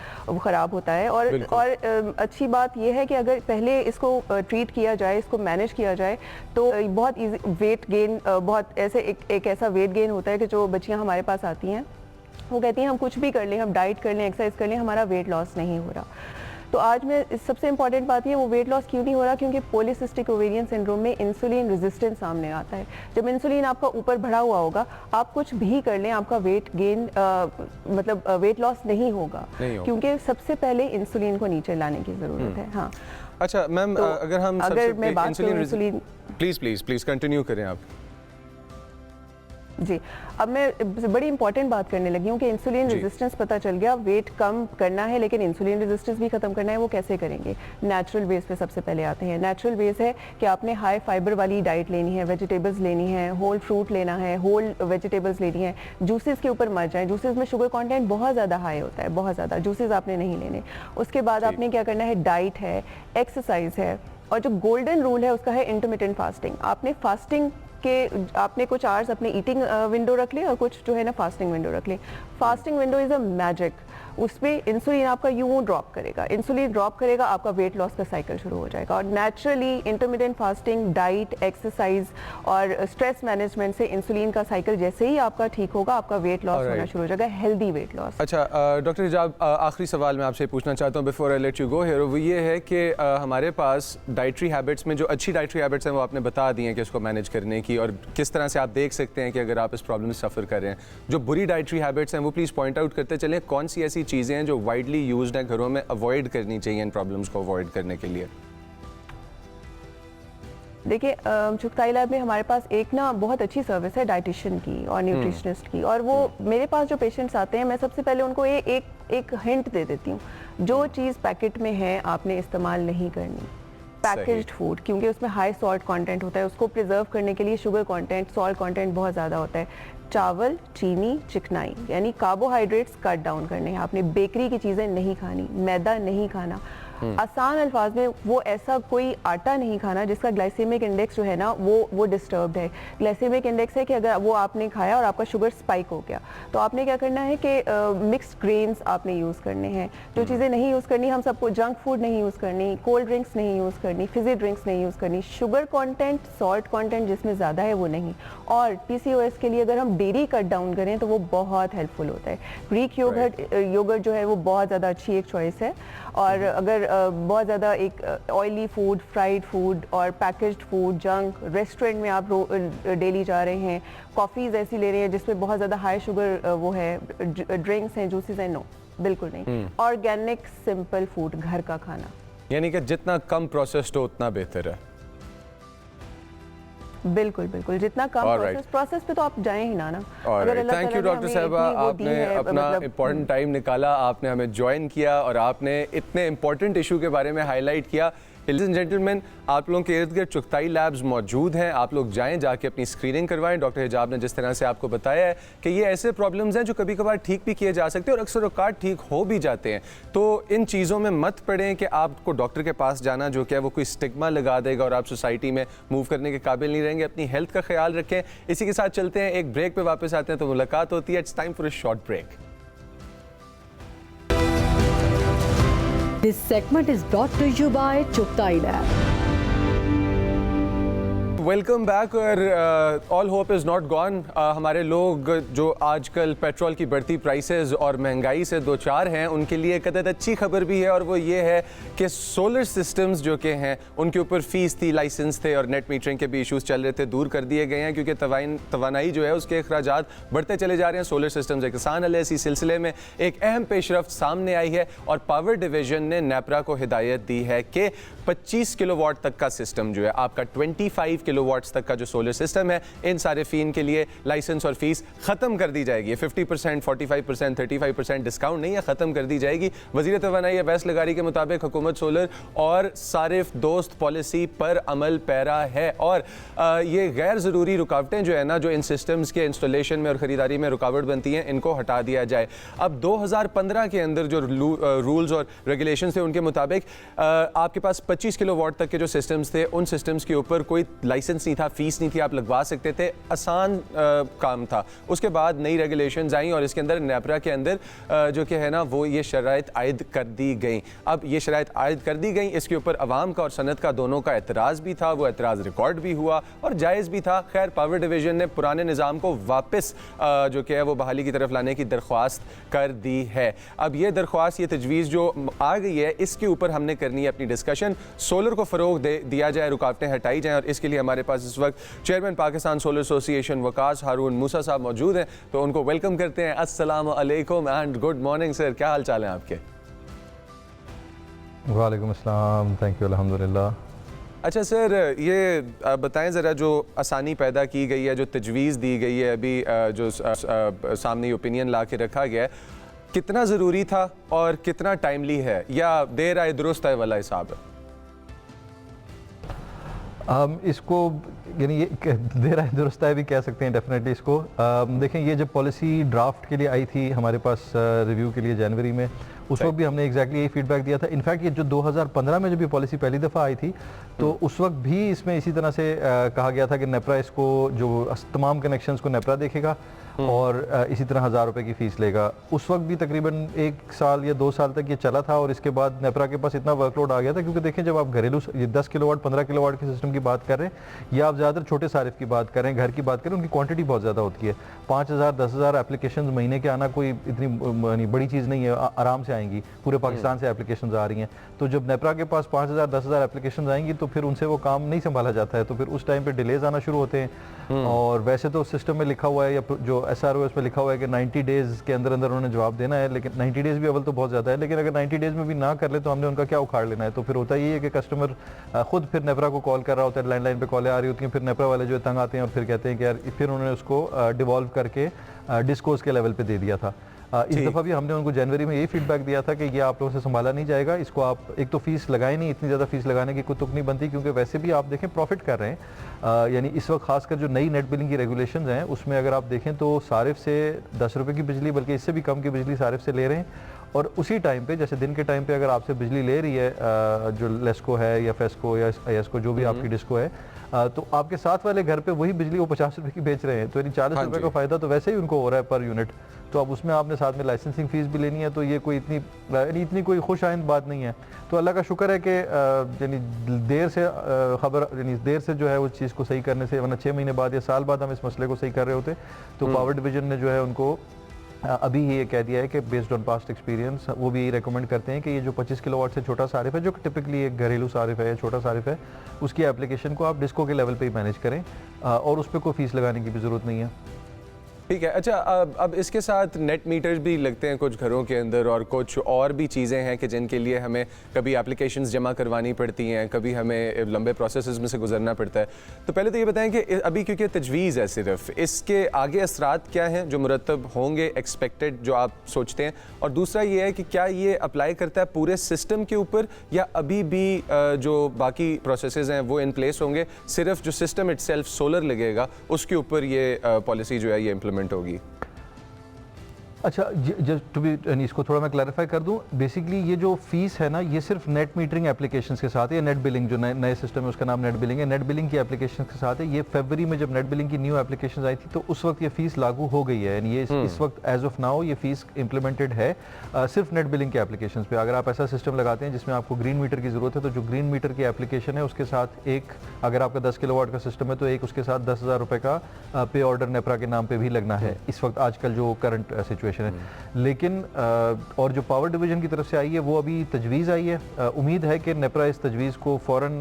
ख़राब होता है। और अच्छी बात यह है कि अगर पहले इसको ट्रीट किया जाए, इसको मैनेज किया जाए, तो बहुत ईजी वेट गेन, बहुत ऐसे एक ऐसा वेट गेन होता है कि जो बच्चियाँ हमारे पास आती हैं वो कहती हैं हम कुछ भी कर लें, हम डाइट कर लें, एक्सरसाइज कर लें, हमारा वेट लॉस नहीं हो रहा। तो आज मैं सबसे इंपॉर्टेंट बात ये वो वेट लॉस क्यों नहीं हो रहा, क्योंकि पॉलीसिस्टिक ओवेरियन सिंड्रोम में इंसुलिन रेजिस्टेंस सामने आता है। जब इंसुलिन आपका ऊपर बढ़ा हुआ होगा, आप कुछ भी कर लें आपका वेट गेन मतलब वेट लॉस नहीं होगा, क्योंकि सबसे पहले इंसुलिन को नीचे लाने की जरूरत है। हाँ, अच्छा मैम, तो अगर हम अगर मैं बात करूं इंसुलिन, प्लीज कंटिन्यू करें आप। जी, अब मैं बड़ी इंपॉर्टेंट बात करने लगी हूँ कि इंसुलिन रेजिस्टेंस पता चल गया, वेट कम करना है लेकिन इंसुलिन रेजिस्टेंस भी खत्म करना है। वो कैसे करेंगे? नेचुरल वेज पे सबसे पहले आते हैं। नेचुरल वेज है कि आपने हाई फाइबर वाली डाइट लेनी है, वेजिटेबल्स लेनी है, होल फ्रूट लेना है, होल वेजिटेबल्स लेनी है। जूसेस के ऊपर मत जाएं, जूसेस में शुगर कंटेंट बहुत ज़्यादा हाई होता है, बहुत ज़्यादा। जूसेस आपने नहीं लेने। उसके बाद आपने क्या करना है, डाइट है, एक्सरसाइज है, और जो गोल्डन रूल है उसका है इंटरमिटेंट फास्टिंग। आपने फास्टिंग के आपने कुछ आवर्स अपने ईटिंग विंडो रख ले और कुछ जो है ना फास्टिंग विंडो रख ले। Fasting window is a magic. उसमें इंसुलिन आपका यूं ड्रॉप करेगा, इंसुलिन ड्रॉप करेगा, आपका वेट लॉस का साइकिल शुरू हो जाएगा। और naturally intermittent fasting, diet, exercise और स्ट्रेस मैनेजमेंट से इंसुलिन का साइकिल जैसे ही आपका ठीक होगा, आपका वेट लॉस होना शुरू हो जाएगा, हेल्दी वेट लॉस। अच्छा डॉक्टर हिजाब, आखिरी सवाल मैं आपसे पूछना चाहता हूँ before I let you go here, वो ये है कि हमारे पास डाइटरी हैबिट्स में जो अच्छी डाइटरी हैबिट्स हैं वो आपने बता दी हैं कि उसको मैनेज करने की, और किस तरह से आप देख सकते हैं कि अगर आप इस प्रॉब्लम से सफ़र कर रहे हैं। जो बुरी डाइटरी हैबिट्स हैं वो प्लीज़ पॉइंट आउट करते चलें। कौन सी ऐसी चीज़ें हैं जो वाइडली यूज्ड हैं घरों में, अवॉइड करनी चाहिए इन प्रॉब्लम्स को अवॉइड करने के लिए? देखिए, चुगताई लैब में हमारे पास एक ना बहुत अच्छी सर्विस है डाइटिशियन की और न्यूट्रिशनिस्ट की, और वो मेरे पास जो पेशेंट्स आते हैं मैं सबसे पहले उनको एक हिंट दे देती हूँ। जो चीज़ पैकेट में है आपने इस्तेमाल नहीं करनी। पैकेज्ड फूड, क्योंकि उसमें हाई सॉल्ट कंटेंट होता है, उसको प्रिजर्व करने के लिए शुगर कंटेंट, सॉल्ट कंटेंट बहुत ज़्यादा होता है। चावल, चीनी, चिकनाई यानी कार्बोहाइड्रेट्स कट डाउन करने हैं आपने। बेकरी की चीज़ें नहीं खानी, मैदा नहीं खाना। आसान अल्फाज में वो ऐसा कोई आटा नहीं खाना जिसका ग्लाइसेमिक इंडेक्स जो है ना वो डिस्टर्ब्ड है। ग्लाइसेमिक इंडेक्स है कि अगर वो आपने खाया और आपका शुगर स्पाइक हो गया, तो आपने क्या करना है कि मिक्स्ड ग्रेन्स आपने यूज़ करने हैं। जो चीज़ें नहीं यूज़ करनी हम सबको, जंक फूड नहीं यूज़ करनी, कोल्ड ड्रिंक्स नहीं यूज़ करनी, फिजी ड्रिंक्स नहीं यूज़ करनी, शुगर कॉन्टेंट, सॉल्ट कॉन्टेंट जिसमें ज़्यादा है वो नहीं। और PCOS के लिए अगर हम डेयरी कट डाउन करें तो वो बहुत हेल्पफुल होता है। ग्रीक योगर्ट जो है वो बहुत ज़्यादा अच्छी एक चॉइस है। और अगर बहुत ज़्यादा एक ऑयली फूड, फ्राइड फूड और पैकेज्ड फूड, जंक, रेस्टोरेंट में आप डेली जा रहे हैं, कॉफ़ीज़ ऐसी ले रहे हैं जिसमें बहुत ज़्यादा हाई शुगर वो है, ड्रिंक्स हैं, जूसेस हैं, नो, बिल्कुल नहीं। ऑर्गेनिक सिंपल फूड, घर का खाना, यानी कि जितना कम प्रोसेस्ड हो उतना बेहतर है। बिल्कुल बिल्कुल, जितना कम प्रोसेस पे तो आप जाएं ही ना। थैंक यू डॉक्टर साहबा, आपने अपना इम्पोर्टेंट टाइम निकाला, आपने हमें ज्वाइन किया और आपने इतने इम्पोर्टेंट इशू के बारे में हाईलाइट किया। लेडीज एंड जेंटलमैन, आप लोगों के इर्द गिर्द चुगताई लैब्स मौजूद हैं, आप लोग जाएं, जाके अपनी स्क्रीनिंग करवाएं। डॉक्टर हिजाब ने जिस तरह से आपको बताया है कि ये ऐसे प्रॉब्लम्स हैं जो कभी कभार ठीक भी किए जा सकते हैं और अक्सर औकात ठीक हो भी जाते हैं। तो इन चीज़ों में मत पड़ें कि आपको डॉक्टर के पास जाना जो क्या वो कोई स्टिग्मा लगा देगा और आप सोसाइटी में मूव करने के काबिल नहीं रहेंगे। अपनी हेल्थ का ख्याल रखें। इसी के साथ चलते हैं, एक ब्रेक पे वापस आते हैं तो मुलाकात होती है। It's time for a short break. This segment is brought to you by Chuktai Lab. Welcome back. और all hope is not gone. हमारे लोग जो आजकल पेट्रोल की बढ़ती प्राइसेस और महंगाई से दो चार हैं, उनके लिए एक अच्छी खबर भी है, और वो ये है कि सोलर सिस्टम्स जो कि हैं उनके ऊपर फ़ीस थी, लाइसेंस थे और नेट मीटरिंग के भी इश्यूज़ चल रहे थे, दूर कर दिए गए हैं क्योंकि तवानाई जो है उसके अखराजात बढ़ते चले जा रहे हैं। सोलर सिस्टम्स एक आसान हल है। इसी सिलसिले में एक अहम पेशरफ्त सामने आई है और पावर डिवीजन ने नेपरा को हिदायत दी है कि 25 किलोवाट तक का सिस्टम जो है आपका 25 किलोवाट्स तक का जो सोलर सिस्टम है, इन सारे फ़ीन के लिए लाइसेंस और फीस ख़त्म कर दी जाएगी। 50%, 45%, 35% डिस्काउंट नहीं है, ख़त्म कर दी जाएगी। वज़ीर तवानाई अवैस लगारी के मुताबिक हुकूमत सोलर और सारिफ दोस्त पॉलिसी पर अमल पैरा है और ये गैर ज़रूरी रुकावटें जो है ना, जो इन सिस्टम्स के इंस्टॉलेशन में और ख़रीदारी में रुकावट बनती हैं, इनको हटा दिया जाए। अब 2015 के अंदर जो रूल्स और रेगुलेशन थे उनके मुताबिक आपके पास 25 किलोवाट तक के जो सिस्टम्स थे, उन सिस्टम्स के ऊपर कोई लाइसेंस लाइसेंस नहीं था, फीस नहीं थी, आप लगवा सकते थे, आसान काम था। उसके बाद नई रेगुलेशंस आई और इसके अंदर नेपरा के अंदर जो कि है ना वो ये शराइत आयद कर दी गई। अब ये शराइत आयद कर दी गई, इसके ऊपर अवाम का और सनत का दोनों का एतराज़ भी था, वो एतराज़ रिकॉर्ड भी हुआ और जायज़ भी था। खैर पावर डिवीज़न ने पुराने निज़ाम को वापस जो कि है वो बहाली की तरफ लाने की दरख्वास्त कर दी है। अब ये दरख्वास्त, ये तजवीज़ जो आ गई है, इसके ऊपर हमने करनी है अपनी डिस्कशन। सोलर को फ़रोग दिया जाए, रुकावटें हटाई जाएँ, और इसके लिए हमारे पास इस वक्त chairman Pakistan solar association Waqas Haroon Musa sahab मौजूद हैं, तो उनको वेलकम करते हैं। अस्सलाम अलैकुम एंड गुड मॉर्निंग सर, क्या हाल चाल है आपके? वालेकुम अस्सलाम, थैंक यू, अल्हम्दुलिल्लाह। अच्छा सर, ये बताएं ज़रा, जो आसानी पैदा की गई है, जो तजवीज़ दी गई है, अभी जो सामने ओपिनियन ला के रखा गया है, कितना ज़रूरी था और कितना टाइमली है, या देर आए दुरुस्त है वाला हिसाब है? इसको यानी ये देर आए दुरुस्त है भी कह सकते हैं डेफिनेटली इसको। देखें, ये जब पॉलिसी ड्राफ्ट के लिए आई थी हमारे पास रिव्यू के लिए जनवरी में, उस वक्त भी हमने एग्जैक्टली यही फीडबैक दिया था। इनफैक्ट ये जो 2015 में जब ये पॉलिसी पहली दफ़ा आई थी तो उस वक्त भी इसमें इसी तरह से कहा गया था कि नेपरा इसको जो तमाम कनेक्शंस को नेपरा देखेगा और इसी तरह 1000 रुपये की फ़ीस लेगा। उस वक्त भी तकरीबन 1 साल या 2 साल तक ये चला था और इसके बाद नेपरा के पास इतना वर्कलोड आ गया था, क्योंकि देखें जब आप घरेलू ये 10 किलोवाट 15 किलोवाट के सिस्टम की बात कर रहे हैं या आप ज़्यादातर छोटे सारिफ की बात कर रहे हैं, घर की बात करें, उनकी क्वांटिटी बहुत ज़्यादा होती है। 5000 10,000 एप्लीकेशन महीने के आना कोई इतनी बड़ी चीज़ नहीं है, आराम से आएंगी, पूरे पाकिस्तान से एप्लीकेशन आ रही हैं। तो जब नेपरा के पास 5000 10,000 एप्लीकेशन आएंगी तो फिर उनसे वो काम नहीं संभाला जाता है, तो फिर उस टाइम पे डिलेज आना शुरू होते हैं। और वैसे तो सिस्टम में लिखा हुआ है या जो SROs में लिखा हुआ है कि 90 डेज़ के अंदर अंदर उन्होंने जवाब देना है, लेकिन 90 डेज़ भी अव्वल तो बहुत ज़्यादा है, लेकिन अगर 90 डेज़ में भी ना कर ले तो हमने उनका क्या उखाड़ लेना है। तो फिर होता ये है कि कस्टमर खुद फिर नेपरा को कॉल कर रहा होता है, लैंडलाइन पे कॉलें आ रही होती हैं, फिर नेपरा वाले जो तंग आते हैं और फिर कहते हैं कि यार, फिर उन्होंने उसको डिवॉल्व करके डिस्कोर्स के लेवल पे दे दिया था। इस दफ़ा भी हमने उनको जनवरी में यही फीडबैक दिया था कि ये आप लोगों से संभाला नहीं जाएगा, इसको आप एक तो फीस लगाए नहीं, इतनी ज़्यादा फीस लगाने की कोई तुक नहीं बनती, क्योंकि वैसे भी आप देखें प्रॉफिट कर रहे हैं। यानी इस वक्त खासकर जो नई नेट बिलिंग की रेगुलेशंस हैं उसमें अगर आप देखें तो सारिफ से 10 रुपये की बिजली, बल्कि इससे भी कम की बिजली सारिफ से ले रहे हैं। और उसी टाइम पे, जैसे दिन के टाइम पे अगर आपसे बिजली ले रही है जो लेस्को है या फेस्को या एस्को जो भी आपकी डिस्को है, तो आपके साथ वाले घर पे वही बिजली वो 50 रुपये की बेच रहे हैं, तो यानी 40 रुपये का फ़ायदा तो वैसे ही उनको हो रहा है पर यूनिट। तो अब उसमें आपने साथ में लाइसेंसिंग फ़ीस भी लेनी है, तो ये कोई इतनी कोई खुश आइंद बात नहीं है। तो अल्लाह का शुक्र है कि यानी देर से खबर, यानी देर से जो है उस चीज़ को सही करने से, वरना 6 महीने बाद या साल बाद हम इस मसले को सही कर रहे होते। तो पावर डिवीज़न ने जो है उनको अभी ये कह दिया है कि बेस्ड ऑन पास्ट एक्सपीरियंस वो भी यही रेकमेंड करते हैं कि ये जो 25 किलोवाट से छोटा सारिफ है, जो टिपिकली एक घरेलू सारिफ है या छोटा सारिफ है, उसकी एप्लीकेशन को आप डिस्को के लेवल पे ही मैनेज करें और उस पर कोई फीस लगाने की भी ज़रूरत नहीं है। ठीक है। अच्छा, अब इसके साथ नेट मीटर्स भी लगते हैं कुछ घरों के अंदर, और कुछ और भी चीज़ें हैं कि जिनके लिए हमें कभी एप्लीकेशंस जमा करवानी पड़ती हैं, कभी हमें लंबे प्रोसेसेस में से गुजरना पड़ता है। तो पहले तो ये बताएं कि अभी क्योंकि तजवीज़ है सिर्फ, इसके आगे असरात क्या हैं जो मुरतब होंगे, एक्सपेक्टेड, जो आप सोचते हैं? और दूसरा ये है कि क्या ये अप्लाई करता है पूरे सिस्टम के ऊपर, या अभी भी जो बाकी प्रोसेसेस हैं वो इन प्लेस होंगे, सिर्फ जो सिस्टम इटसेल्फ सोलर लगेगा उसके ऊपर ये पॉलिसी जो है ये इम्प्लीमेंट होगी? अच्छा, टू बी इसको थोड़ा मैं क्लैरिफाई कर दूं। बेसिकली ये जो फीस है ना, ये सिर्फ नेट मीटरिंग एप्लीकेशंस के साथ है, या नेट बिलिंग जो नए सिस्टम है उसका नाम नेट बिलिंग है, नेट बिलिंग की एप्लीकेशंस के साथ है। ये फरवरी में जब नेट बिलिंग की न्यू एप्लीकेशंस आई थी तो उस वक्त ये फीस लागू हो गई है, यानी ये इस वक्त एज ऑफ नाउ ये फीस इंप्लीमेंटेड है सिर्फ नेट बिलिंग के एप्लीकेशंस पे। अगर आप ऐसा सिस्टम लगाते हैं जिसमें आपको ग्रीन मीटर की जरूरत है, तो जो ग्रीन मीटर की एप्लीकेशन है उसके साथ एक, अगर आपका 10 किलोवाट का सिस्टम है तो एक उसके साथ 10,000 रुपये का पे ऑर्डर नेपरा के नाम पे भी लगना है इस वक्त, आजकल जो करंट सिचुएशन है। लेकिन और जो पावर डिवीजन की तरफ से आई है वो अभी तजवीज़ आई है। उम्मीद है कि नेपरा इस तजवीज़ को फ़ौरन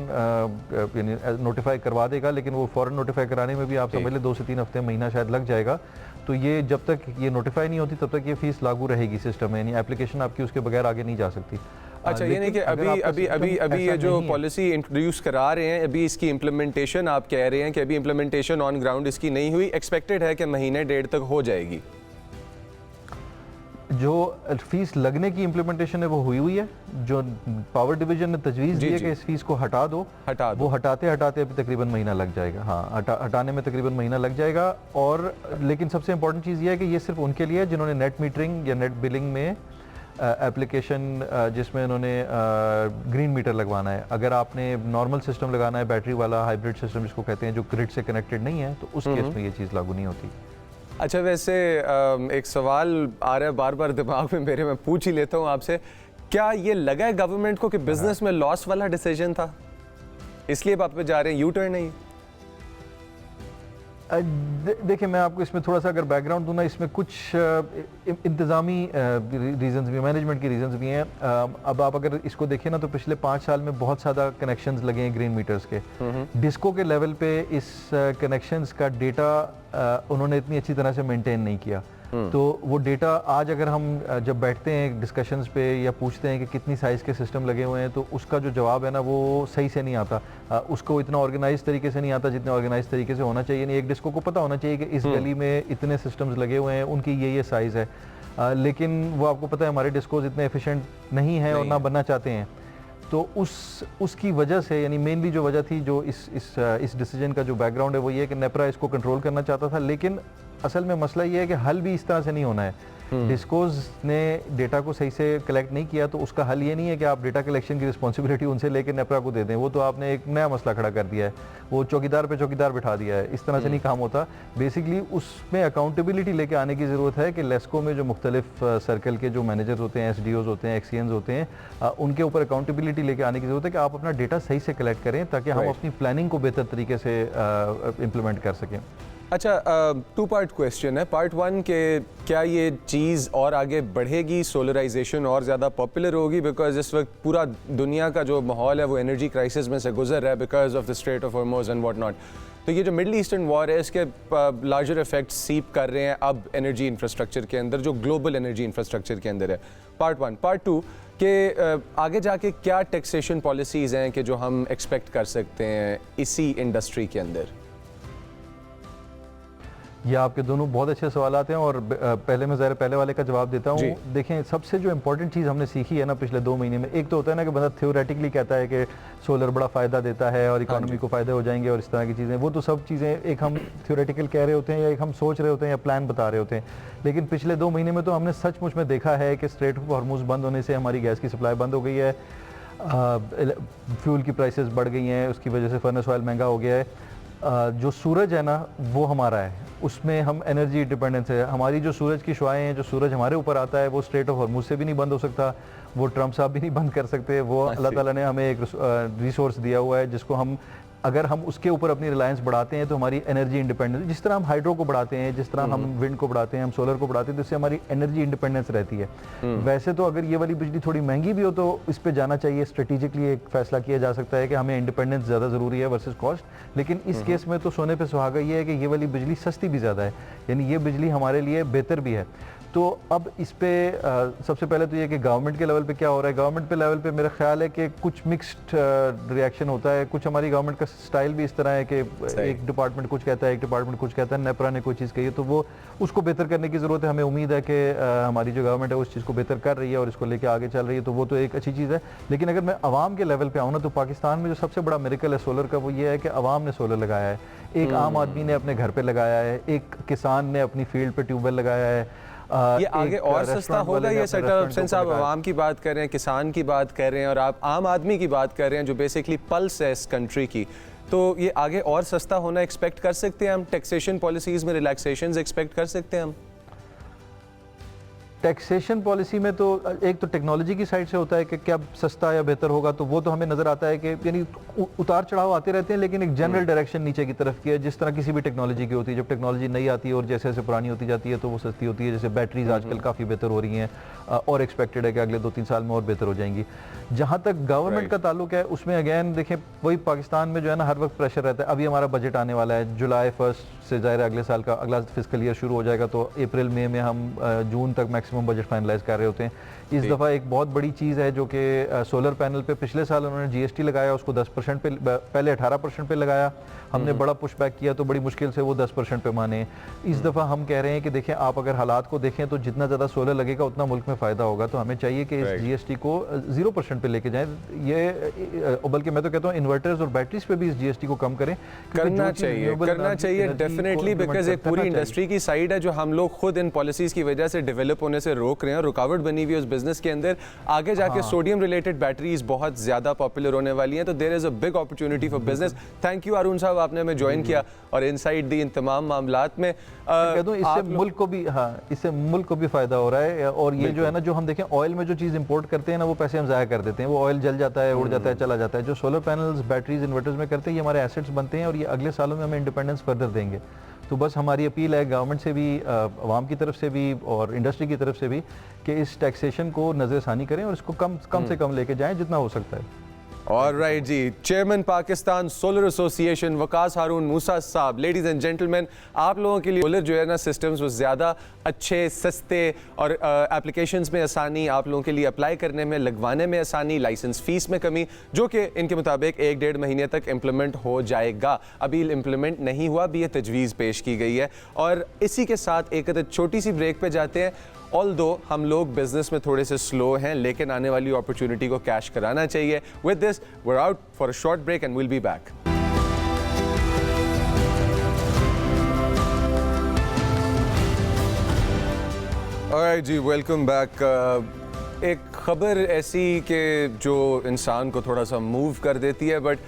यानी नोटिफाई करवा देगा, लेकिन वो फ़ौरन नोटिफाई कराने में भी आप समझ लें 2 से 3 हफ्ते, महीना शायद लग जाएगा। तो ये जब तक ये नोटिफाई नहीं होती तब तक ये फीस लागू रहेगी सिस्टम में, यानी एप्लीकेशन आपकी उसके बगैर आगे नहीं जा सकती। अच्छा, ये नहीं कि अभी ये जो पॉलिसी इंट्रोड्यूस करा रहे हैं, अभी इसकी इम्प्लीमेंटेशन आप कह रहे हैं कि अभी इम्प्लीमेंटेशन ऑन ग्राउंड इसकी नहीं हुई, एक्सपेक्टेड है कि महीने डेढ़ तक हो जाएगी? जो फीस लगने की इम्प्लीमेंटेशन है वो हुई है। जो पावर डिवीजन ने तजवीज़ दी है कि इस फीस को हटा दो, वो हटाते अभी तकरीबन महीना लग जाएगा। हाँ, हटाने में तकरीबन महीना लग जाएगा। और लेकिन सबसे इंपॉर्टेंट चीज़ ये है कि ये सिर्फ उनके लिए है जिन्होंने नेट मीटरिंग या नेट बिलिंग में एप्लीकेशन जिसमें इन्होंने ग्रीन मीटर लगवाना है। अगर आपने नॉर्मल सिस्टम लगाना है, बैटरी वाला हाइब्रिड सिस्टम जिसको कहते हैं, जो ग्रिड से कनेक्टेड नहीं है, तो उस केस में ये चीज़ लागू नहीं होती। अच्छा, वैसे एक सवाल आ रहा है बार बार दिमाग में मेरे, मैं पूछ ही लेता हूँ आपसे, क्या ये लगा है गवर्नमेंट को कि बिजनेस में लॉस वाला डिसीजन था, इसलिए आप पे जा रहे हैं, यू टर्न नहीं? देखिए, मैं आपको इसमें थोड़ा सा अगर बैकग्राउंड दूँ ना, इसमें कुछ इंतज़ामी रीजंस भी, मैनेजमेंट की रीजंस भी हैं। अब आप अगर इसको देखें ना, तो पिछले 5 साल में बहुत ज़्यादा कनेक्शंस लगे हैं ग्रीन मीटर्स के। डिस्को के लेवल पे इस कनेक्शंस का डेटा उन्होंने इतनी अच्छी तरह से मेंटेन नहीं किया। तो वो डेटा आज अगर हम जब बैठते हैं डिस्कशंस पे या पूछते हैं कि कितनी साइज़ के सिस्टम लगे हुए हैं, तो उसका जो जवाब है ना, वो सही से नहीं आता। उसको इतना ऑर्गेनाइज तरीके से नहीं आता जितने ऑर्गेनाइज तरीके से होना चाहिए। नहीं, एक डिस्को को पता होना चाहिए कि इस गली में इतने सिस्टम्स लगे हुए हैं, उनकी ये साइज़ है। लेकिन वो आपको पता है हमारे डिस्कोज इतने एफिशिएंट नहीं हैं और ना बनना चाहते हैं। तो उसकी वजह से, यानी मेनली जो वजह थी, जो इस डिसीजन का जो बैकग्राउंड है, वो ये है कि नेपरा इसको कंट्रोल करना चाहता था। लेकिन असल में मसला ये है कि हल भी इस तरह से नहीं होना है। डिस्कोज ने डेटा को सही से कलेक्ट नहीं किया, तो उसका हल ये नहीं है कि आप डेटा कलेक्शन की रिस्पॉन्सिबिलिटी उनसे लेकर नेपरा को दे दें। वो तो आपने एक नया मसला खड़ा कर दिया है, वो चौकीदार पे चौकीदार बिठा दिया है। इस तरह से नहीं काम होता। बेसिकली उसमें अकाउंटेबिलिटी लेके आने की ज़रूरत है कि लेस्को में जो मुख्तलिफ सर्कल के जो मैनेजर्स होते हैं, SDOs होते हैं, एक्सीएंस होते हैं, उनके ऊपर अकाउंटेबिलिटी लेके आने की ज़रूरत है कि आप अपना डेटा सही से कलेक्ट करें, ताकि हम अपनी प्लानिंग को बेहतर तरीके से इम्प्लीमेंट कर सकें। अच्छा, 2 पार्ट क्वेश्चन है। पार्ट 1 के क्या ये चीज़ और आगे बढ़ेगी, सोलराइजेशन और ज़्यादा पॉपुलर होगी? बिकॉज इस वक्त पूरा दुनिया का जो माहौल है वो एनर्जी क्राइसिस में से गुजर रहा है because of the straight of Hormuz and what not. तो ये जो मिडल ईस्टर्न वॉर है, इसके लार्जर इफेक्ट सीप कर रहे हैं अब एनर्जी इंफ्रास्ट्रक्चर के अंदर, जो ग्लोबल एनर्जी इंफ्रास्ट्रक्चर के अंदर है। पार्ट 1। पार्ट 2 के आगे जाके क्या टैक्सेशन पॉलिसीज़ हैं कि जो हम एक्सपेक्ट कर सकते हैं इसी इंडस्ट्री के अंदर? ये आपके दोनों बहुत अच्छे सवाल आते हैं, और पहले मैं ज़रा पहले वाले का जवाब देता हूँ। देखें, सबसे जो इम्पोर्टेंट चीज़ हमने सीखी है ना पिछले 2 महीने में, एक तो होता है ना कि बंदा थ्योरेटिकली कहता है कि सोलर बड़ा फ़ायदा देता है और इकोनॉमी को फ़ायदे हो जाएंगे और इस तरह की चीज़ें। वो तो सब चीज़ें एक हम थ्योरेटिकल कह रहे होते हैं, या एक हम सोच रहे होते हैं, या प्लान बता रहे होते हैं। लेकिन पिछले 2 महीने में तो हमने सचमुच में देखा है कि स्ट्रेट ऑफ हॉर्मुज़ बंद होने से हमारी गैस की सप्लाई बंद हो गई है, फ्यूल की प्राइसेस बढ़ गई हैं, उसकी वजह से फर्नेस ऑयल महंगा हो गया है। जो सूरज है ना, वो हमारा है, उसमें हम एनर्जी डिपेंडेंस है। हमारी जो सूरज की शुआएं हैं, जो सूरज हमारे ऊपर आता है, वो स्ट्रेट ऑफ हॉर्मुज़ से भी नहीं बंद हो सकता, वो ट्रम्प साहब भी नहीं बंद कर सकते। वो अल्लाह ताला ने हमें एक रिसोर्स दिया हुआ है, जिसको हम, अगर हम उसके ऊपर अपनी रिलायंस बढ़ाते हैं, तो हमारी एनर्जी इंडिपेंडेंस, जिस तरह हम हाइड्रो को बढ़ाते हैं, जिस तरह हम विंड को बढ़ाते हैं, हम सोलर को बढ़ाते हैं, तो इससे हमारी एनर्जी इंडिपेंडेंस रहती है। वैसे तो अगर ये वाली बिजली थोड़ी महंगी भी हो, तो इस पे जाना चाहिए, स्ट्रेटेजिकली एक फैसला किया जा सकता है कि हमें इंडिपेंडेंस ज़्यादा ज़रूरी है वर्सेस कॉस्ट। लेकिन इस केस में तो सोने पे सुहागा ये है कि ये वाली बिजली सस्ती भी ज़्यादा है, यानी ये बिजली हमारे लिए बेहतर भी है। तो अब इस पे सबसे पहले तो ये कि गवर्नमेंट के लेवल पे क्या हो रहा है। गवर्नमेंट पे लेवल पे मेरा ख्याल है कि कुछ मिक्स्ड रिएक्शन होता है। कुछ हमारी गवर्नमेंट का स्टाइल भी इस तरह है कि एक डिपार्टमेंट कुछ कहता है, एक डिपार्टमेंट कुछ कहता है। नेपरा ने कोई चीज़ कही है तो वो उसको बेहतर करने की ज़रूरत है। हमें उम्मीद है कि हमारी जो गवर्नमेंट है उस चीज़ को बेहतर कर रही है और इसको लेकर आगे चल रही है, तो वो तो एक अच्छी चीज़ है। लेकिन अगर मैं आवाम के लेवल पे आऊँ ना, तो पाकिस्तान में जो सबसे बड़ा मिरेकल है सोलर का, वो ये है कि आवाम ने सोलर लगाया है। एक आम आदमी ने अपने घर पे लगाया है, एक किसान ने अपनी फील्ड पे ट्यूबवेल लगाया है। ये आगे और सस्ता होगा ये सेटअप, सिंस आप आवाम की बात कर रहे हैं, किसान की बात कर रहे हैं और आप आम आदमी की बात कर रहे हैं जो बेसिकली पल्स है इस कंट्री की, तो ये आगे और सस्ता होना एक्सपेक्ट कर सकते हैं हम? टैक्सेशन पॉलिसीज़ में रिलैक्सेशंस एक्सपेक्ट कर सकते हैं हम? टैक्सेशन पॉलिसी में तो एक तो टेक्नोलॉजी की साइड से होता है कि क्या सस्ता या बेहतर होगा, तो वो तो हमें नज़र आता है कि यानी उतार चढ़ाव आते रहते हैं, लेकिन एक जनरल डायरेक्शन नीचे की तरफ की है, जिस तरह किसी भी टेक्नोलॉजी की होती है। जब टेक्नोलॉजी नई आती है और जैसे जैसे पुरानी होती जाती है तो वो सस्ती होती है। जैसे बैटरीज आजकल काफ़ी बेहतर हो रही हैं और एक्सपेक्टेड है कि अगले 2-3 साल में और बेहतर हो जाएंगी। जहाँ तक गवर्नमेंट का ताल्लुक है, उसमें अगैन देखें, वही पाकिस्तान में जो है ना हर वक्त प्रेशर रहता है। अभी हमारा बजट आने वाला है जुलाई 1 से, ज़ाहिर है अगले साल का अगला फिस्कल ईयर शुरू हो जाएगा, तो अप्रैल मई में हम जून तक मैक्सिमम बजट फाइनलाइज कर रहे होते हैं। इस दफ़ा एक बहुत बड़ी चीज़ है जो कि सोलर पैनल पे पिछले साल उन्होंने GST लगाया, उसको 10% पे, पहले 18% पे लगाया। हमने बड़ा पुशबैक किया तो बड़ी मुश्किल से वो 10% पे माने। इस दफ़ा हम कह रहे हैं कि देखें, आप अगर हालात को देखें तो जितना ज़्यादा सोलर लगेगा उतना मुल्क में फ़ायदा होगा, तो हमें चाहिए कि इस GST को 0% पे लेके जाएं। ये बल्कि मैं तो कहता हूँ इन्वर्टर्स और बैटरीज पे भी इस GST को कम करें। करना चाहिए डेफिनेटली बिकॉज एक पूरी इंडस्ट्री की साइड है जो हम लोग खुद इन पॉलिसीज की वजह से डेवलप होने से रोक रहे हैं, रुकावट बनी हुई है उस बिजनेस के अंदर। आगे जाके सोडियम रिलेटेड बैटरीज बहुत ज्यादा पॉपुलर होने वाली हैं, तो there is a big opportunity for business. Thank you Arun साहब, आपने हमें ज्वाइन किया और इनसाइट दी इन तमाम मामलात में। इससे मुल्क को भी, हाँ, इससे मुल्क को भी फायदा हो रहा है। और ये जो है ना, जो हम देखें ऑयल में जो चीज़ इंपोर्ट करते हैं ना, वो पैसे हम ज़ाया कर देते हैं, वो ऑयल जल जाता है, उड़ जाता है, चला जाता है। जो सोलर पैनल्स, बैटरीज, इन्वर्टर्स में करते हैं, ये हमारे एसेट्स बनते हैं और ये अगले सालों में हमें इंडिपेंडेंस फर्दर देंगे। तो बस हमारी अपील है गवर्नमेंट से भी, अवाम की तरफ से भी और इंडस्ट्री की तरफ से भी कि इस टैक्सेशन को नज़रसानी करें और इसको कम से कम लेके जाएं जितना हो सकता है। Alright ji, chairman Pakistan solar association Waqas Haroon Musa sahab, ladies and gentleman, आप लोगों के लिए सोलर जो है ना सिस्टम्स वो ज़्यादा अच्छे, सस्ते और एप्लीकेशंस में आसानी, आप लोगों के लिए अप्लाई करने में, लगवाने में आसानी, लाइसेंस फीस में कमी, जो कि इनके मुताबिक 1-1.5 महीने तक इम्प्लीमेंट हो जाएगा। अभी इम्प्लीमेंट नहीं हुआ, अभी ये तजवीज़ पेश की गई है। और इसी के साथ एक छोटी सी ब्रेक पे जाते हैं। ऑल्दो हम लोग बिजनेस में थोड़े से स्लो हैं, लेकिन आने वाली अपॉर्चुनिटी को कैश कराना चाहिए। With this we are out for a short break and will be back. Alright जी, वेलकम बैक। एक खबर ऐसी कि जो इंसान को थोड़ा सा मूव कर देती है, बट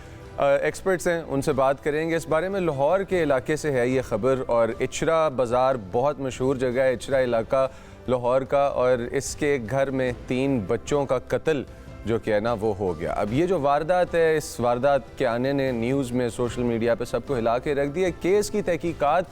एक्सपर्ट्स हैं, उनसे बात करेंगे इस बारे में। लाहौर के इलाके से है ये खबर और इचरा बाज़ार बहुत मशहूर जगह है, इचरा इलाका लाहौर का, और इसके घर में 3 बच्चों का कत्ल जो कि है ना वो हो गया। अब ये जो वारदात है, इस वारदात के आने ने न्यूज़ में, सोशल मीडिया पे सबको हिला के रख दिया। केस की तहकीकात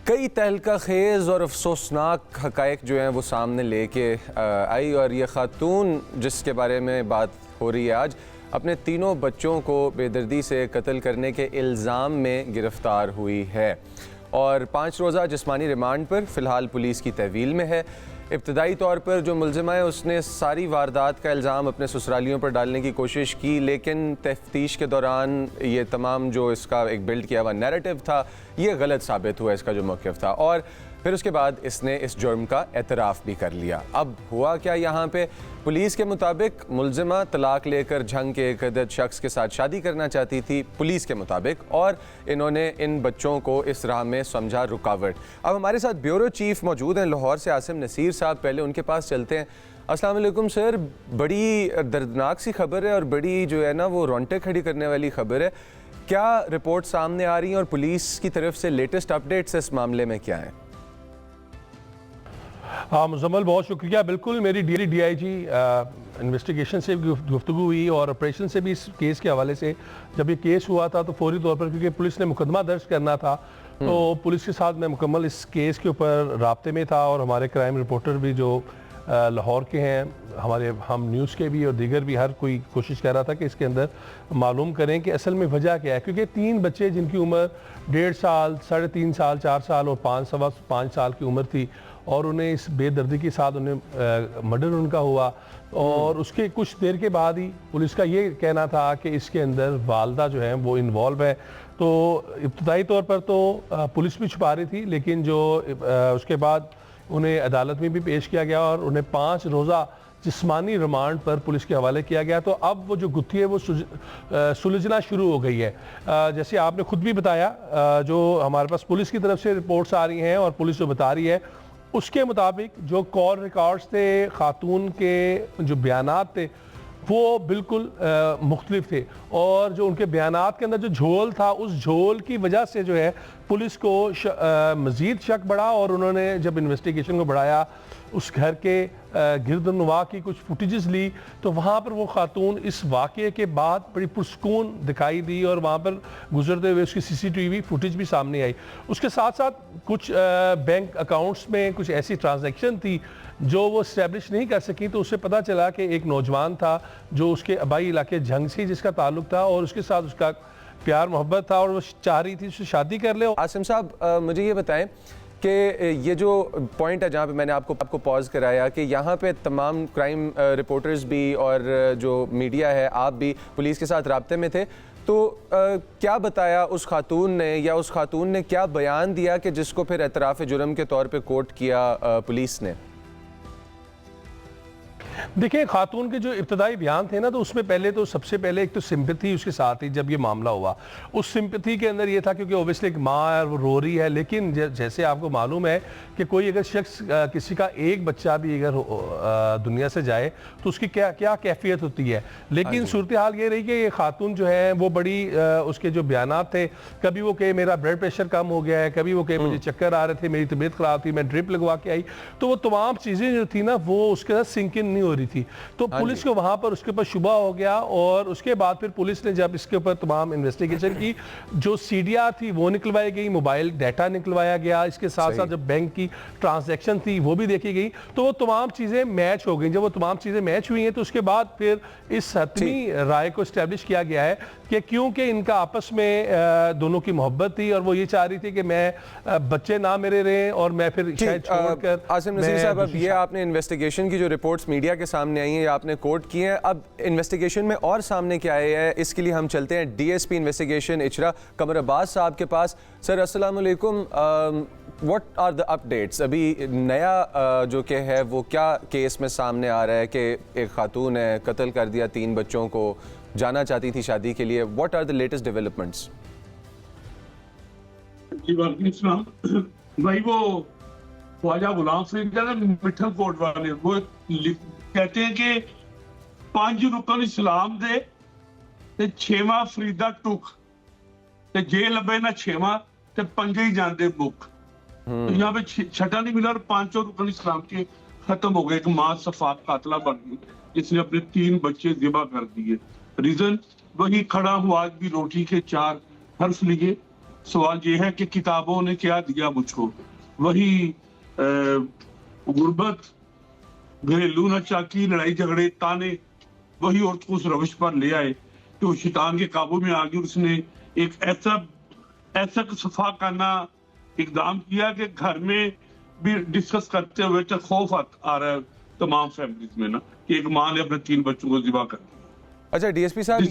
कई तहलका खेज़ और अफसोसनाक हक़ाइक़ जो हैं वो सामने लेके आई, और ये ख़ातून जिसके बारे में बात हो रही है आज, अपने 3 बच्चों को बेदर्दी से कत्ल करने के इल्ज़ाम में गिरफ़्तार हुई है और 5 रोज़ा जिस्मानी रिमांड पर फ़िलहाल पुलिस की तहवील में है। इब्तदाई तौर पर जो मुलज़िमा है उसने सारी वारदात का इल्ज़ाम अपने ससुरालियों पर डालने की कोशिश की, लेकिन तफ्तीश के दौरान ये तमाम जो इसका एक बिल्ड किया हुआ नैरेटिव था, ये गलत साबित हुआ इसका जो मौक़िफ़ था, और फिर उसके बाद इसने इस जुर्म का एतराफ़ भी कर लिया। अब हुआ क्या यहाँ पे, पुलिस के मुताबिक मुलज़िमा तलाक लेकर झंग के एक अदद शख्स के साथ शादी करना चाहती थी पुलिस के मुताबिक, और इन्होंने इन बच्चों को इस राह में समझा रुकावट। अब हमारे साथ ब्यूरो चीफ मौजूद हैं लाहौर से, आसिम नसीर साहब, पहले उनके पास चलते हैं। अस्सलाम वालेकुम सर, बड़ी दर्दनाक सी खबर है और बड़ी जो है ना वो रोंगटे खड़ी करने वाली खबर है। क्या रिपोर्ट सामने आ रही है और पुलिस की तरफ से लेटेस्ट अपडेट्स इस मामले में क्या हैं? हाँ मुजम्मल, बहुत शुक्रिया। बिल्कुल, मेरी DIG इन्वेस्टिगेशन से भी गुफ्तगू हुई और ऑपरेशन से भी इस केस के हवाले से। जब ये केस हुआ था तो फौरी तौर पर, क्योंकि पुलिस ने मुकदमा दर्ज करना था, तो पुलिस के साथ मैं मुकम्मल इस केस के ऊपर राब्ते में था, और हमारे क्राइम रिपोर्टर भी जो लाहौर के हैं, हमारे हम न्यूज़ के भी और दीगर भी, हर कोई कोशिश कर रहा था कि इसके अंदर मालूम करें कि असल में वजह क्या है। क्योंकि 3 बच्चे जिनकी उम्र 1.5 साल, 3.5 साल, 4 साल और 5 साल की उम्र थी, और उन्हें इस बेदर्दी के साथ उन्हें मर्डर उनका हुआ, और उसके कुछ देर के बाद ही पुलिस का ये कहना था कि इसके अंदर वालदा जो है वो इन्वॉल्व है। तो इब्तदाई तौर पर तो पुलिस भी छुपा रही थी, लेकिन जो उसके बाद उन्हें अदालत में भी पेश किया गया और उन्हें 5 रोज़ा जिस्मानी रिमांड पर पुलिस के हवाले किया गया। तो अब वो जो गुत्थी है वो सुलझना शुरू हो गई है। जैसे आपने खुद भी बताया, जो हमारे पास पुलिस की तरफ से रिपोर्ट्स आ रही हैं और पुलिस जो बता रही है उसके मुताबिक जो कॉल रिकॉर्ड्स थे, खातून के जो बयानात थे वो बिल्कुल मुख्तलिफ थे, और जो उनके बयानात के अंदर जो झोल था, उस झोल की वजह से जो है पुलिस को मज़ीद शक बढ़ा, और उन्होंने जब इन्वेस्टिगेशन को बढ़ाया, उस घर के गिरदनुमा की कुछ फुटेजेस ली, तो वहाँ पर वो खातून इस वाक़े के बाद बड़ी पुरसकून दिखाई दी, और वहाँ पर गुजरते हुए उसकी CCTV फुटेज भी सामने आई। उसके साथ साथ कुछ बैंक अकाउंट्स में कुछ ऐसी ट्रांजैक्शन थी जो वो इस्टेब्लिश नहीं कर सकी, तो उससे पता चला कि एक नौजवान था जो उसके आबाई इलाके झंग से जिसका ताल्लुक था, और उसके साथ उसका प्यार मोहब्बत था और वो चाह रही थी उससे शादी कर ले। आसिम साहब, मुझे ये बताएं कि ये जो पॉइंट है जहाँ पे मैंने आपको पॉज कराया कि यहाँ पे तमाम क्राइम रिपोर्टर्स भी और जो मीडिया है, आप भी पुलिस के साथ राब्ते में थे, तो क्या बताया उस खातून ने, या उस खातून ने क्या बयान दिया कि जिसको फिर एतराफ़ जुर्म के तौर पे कोर्ट किया पुलिस ने? देखिए, खातून के जो इब्तदाई बयान थे ना, तो उसमें पहले तो सबसे पहले एक तो सिंपैथी उसके साथ ही जब ये मामला हुआ, उस सिंपैथी के अंदर ये था क्योंकि ओबियसली एक माँ है, वो रो रही है, लेकिन जैसे आपको मालूम है कि कोई अगर शख्स किसी का एक बच्चा भी अगर दुनिया से जाए तो उसकी क्या क्या कैफियत होती है। लेकिन सूरत हाल ये रही कि ये खातून जो है वो बड़ी उसके जो बयानात थे, कभी वो कहे मेरा ब्लड प्रेशर कम हो गया है, कभी वो कहे मुझे चक्कर आ रहे थे, मेरी तबीयत खराब थी, मैं ड्रिप लगवा के आई, तो वो तमाम चीज़ें जो थी ना वो उसके साथ सिंक इन नहीं हो रही थी। तो पुलिस को वहां पर उसके ऊपर शुबा हो गया और उसके बाद फिर पुलिस ने जब इसके ऊपर तमाम इन्वेस्टिगेशन की, जो सीडीआर थी वो निकलवाई गई, मोबाइल डाटा निकलवाया गया, इसके साथ साथ जब बैंक की ट्रांजैक्शन थी वो भी देखी गई, तो वो तमाम चीजें मैच हो गई। जब वो तमाम चीजें मैच हुई हैं तो उसके बाद फिर इस हतमी राय को स्टैब्लिश किया गया है कि क्योंकि इनका आपस में दोनों की मोहब्बत थी और वो ये चाह रही थी कि मैं बच्चे ना मेरे रहे और मैं फिर शायद छोड़कर आसिम नसीर साहब, अब ये आपने इन्वेस्टिगेशन की जो रिपोर्ट्स मीडिया के सामने आई हैं ये आपने कोट की हैं, अब इन्वेस्टिगेशन में और सामने क्या आया है इसके लिए हम चलते हैं डीएसपी इन्वेस्टिगेशन इचरा कमर अब्बास साहब के पास। सर अस्सलाम वालेकुम, व्हाट आर द अपडेट्स? अभी नया जो कि है वो क्या केस में सामने आ रहा है कि एक खातून है, कत्ल कर दिया 3 बच्चों को, जाना चाहती थी शादी के लिए, what are the latest developments? जी वालेकुम सलाम भाई, वो ख्वाजा गुलाम फरीद है ना मिठल कोट वाले, वो कहते हैं कि 5 रुकन इस्लाम दे ते 6वां फरीदा टुक ते जे लबे ना 6वां ते 5 ही जांदे बुक। तो यहाँ पे 6ठा नहीं मिला और 5 रुकन इस्लाम के खत्म हो गए। एक माँ सफाक कातला बन गई जिसने अपने 3 बच्चे ज़िबा कर दिए। रीजन वही खड़ा हुआ, आज भी रोटी के 4 हर्फ लिए। सवाल ये है कि किताबों ने क्या दिया मुझको, वही गुर्बत, घरेलू नचाकी, लड़ाई झगड़े, ताने, वही औरत को उस रविश पर ले आए कि वो शैतान के काबू में आ गई। उसने एक ऐसा सफाकाना इकदाम किया कि घर में भी डिस्कस करते हुए तो खौफ आ रहा है तमाम फैमिलीज में ना कि एक माँ ने अपने 3 बच्चों को ज़िबा कर दिया। अच्छा डीएसपी साहब,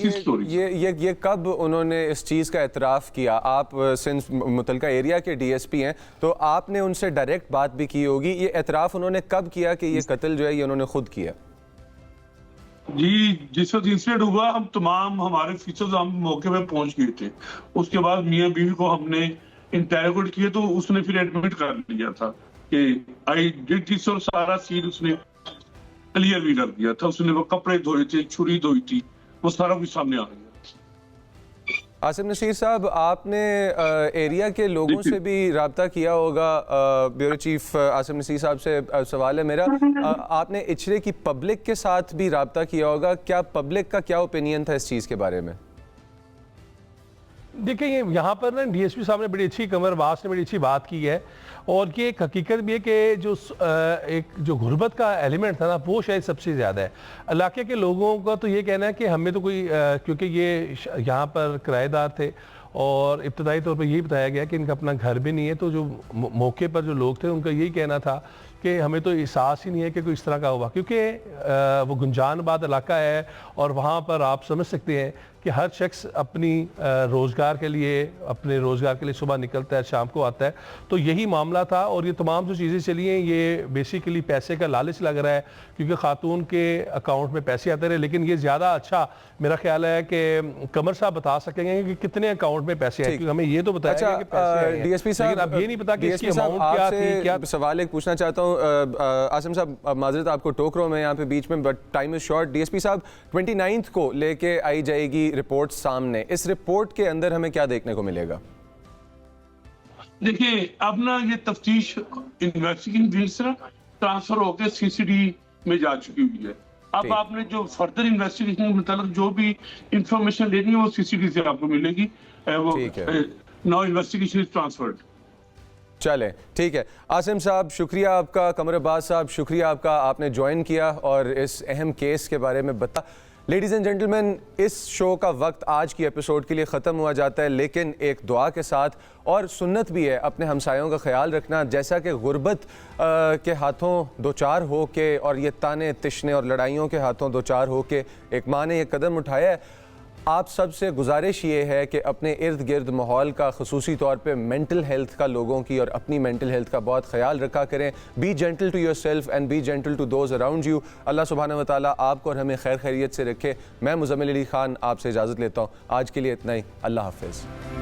ये कब उन्होंने इस चीज़ का एतराफ़ किया? आप सिंस मुतलका एरिया के डीएसपी हैं तो आपने उनसे डायरेक्ट बात भी की होगी, ये एतराफ़ उन्होंने कब किया कि ये कत्ल जो है ये उन्होंने खुद किया? जी, जिस वक्त इंसिडेंट हुआ हम तमाम हमारे फीचर्स हम मौके पे पहुंच गए थे। उसके बाद मियां बीवी को हमने इंटेरोगेट किया तो उसने फिर एडमिट कर लिया था कि आई डिड दिस, और सारा सीन उसने क्लियर भी कर दिया था। उसने वो कपड़े धोए थे, छुरी धोई थी, वो सारा कुछ सामने आ गया। आसिम नसीर साहब, आपने एरिया के लोगों से भी रब्ता किया होगा, ब्यूरो चीफ आसिम नसीर साहब से सवाल है मेरा, आपने इचरे की पब्लिक के साथ भी रब्ता किया होगा, क्या पब्लिक का क्या ओपिनियन था इस चीज़ के बारे में? देखिए, ये यहाँ पर ना डीएसपी साहब ने बड़ी अच्छी, कमर अब्बास ने बड़ी अच्छी बात की है और ये एक हकीकत भी है कि जो गुर्बत का एलिमेंट था ना वो शायद सबसे ज़्यादा है। इलाके के लोगों का तो ये कहना है कि हमें तो कोई क्योंकि ये यहाँ पर किराएदार थे और इब्तदाई तौर पर यही बताया गया कि इनका अपना घर भी नहीं है, तो जो मौके पर जो लोग थे उनका यही कहना था कि हमें तो एहसास ही नहीं है कि कोई इस तरह का हुआ, क्योंकि वो गुंजानबाद इलाका है और वहाँ पर आप समझ सकते हैं कि हर शख्स अपनी रोज़गार के लिए सुबह निकलता है, शाम को आता है। तो यही मामला था और ये तमाम जो चीज़ें चली हैं ये बेसिकली पैसे का लालच लग रहा है क्योंकि खातून के अकाउंट में पैसे आते रहे। लेकिन ये ज़्यादा अच्छा मेरा ख्याल है कि कमर साहब बता सकेंगे कि कितने अकाउंट में पैसे आए, क्योंकि हमें ये तो बताया गया कि पैसे आए हैं। डीएसपी साहब, अब ये नहीं पता कि इसकी अमाउंट क्या थी। क्या सवाल एक पूछना चाहता हूँ आसिम साहब, माजरत आपको टोक रहा हूँ मैं यहाँ पे बीच में, but time is short. DSP साहब, 29 को लेके आई जाएगी रिपोर्ट सामने, इस रिपोर्ट के अंदर हमें क्या देखने को मिलेगा? देखिए, अब ना ये तफ्तीश इन्वेस्टिगेशन विंग से ना ट्रांसफर होकर सीसीडी में जा चुकी हुई है। अब आपने जो फर्दर इन्वेस्टिगेशन के मुताबिक जो भी इंफॉर्मेशन लेनी है वो सीसीडी से आपको मिलेगी। वो नाउ इन्वेस्टिगेशन इज ट्रांसफर्ड। चले, ठीक है। आसिम साहब शुक्रिया आपका, कमर अब्बास साहब शुक्रिया आपका, आपने ज्वाइन किया और इस अहम केस के बारे में बता। लेडीज़ एंड जेंटलमैन, इस शो का वक्त आज की एपिसोड के लिए ख़त्म हुआ जाता है, लेकिन एक दुआ के साथ और सुन्नत भी है अपने हमसायों का ख्याल रखना। जैसा कि गुर्बत के हाथों दो चार हो के और ये ताने तिशने और लड़ाइयों के हाथों दो चार हो के एक माँ ने ये कदम उठाया है, आप सबसे गुजारिश ये है कि अपने इर्द गिर्द माहौल का, खुसूसी तौर पे मेंटल हेल्थ का, लोगों की और अपनी मेंटल हेल्थ का बहुत ख्याल रखा करें। Be gentle to yourself and be gentle to those around you. Allah सुब्हानहू व तआला आपको और हमें खैर खैरियत से रखे। मैं मुज़म्मिल अली खान आपसे इजाज़त लेता हूँ। आज के लिए इतना ही। अल्लाह हाफ़िज़।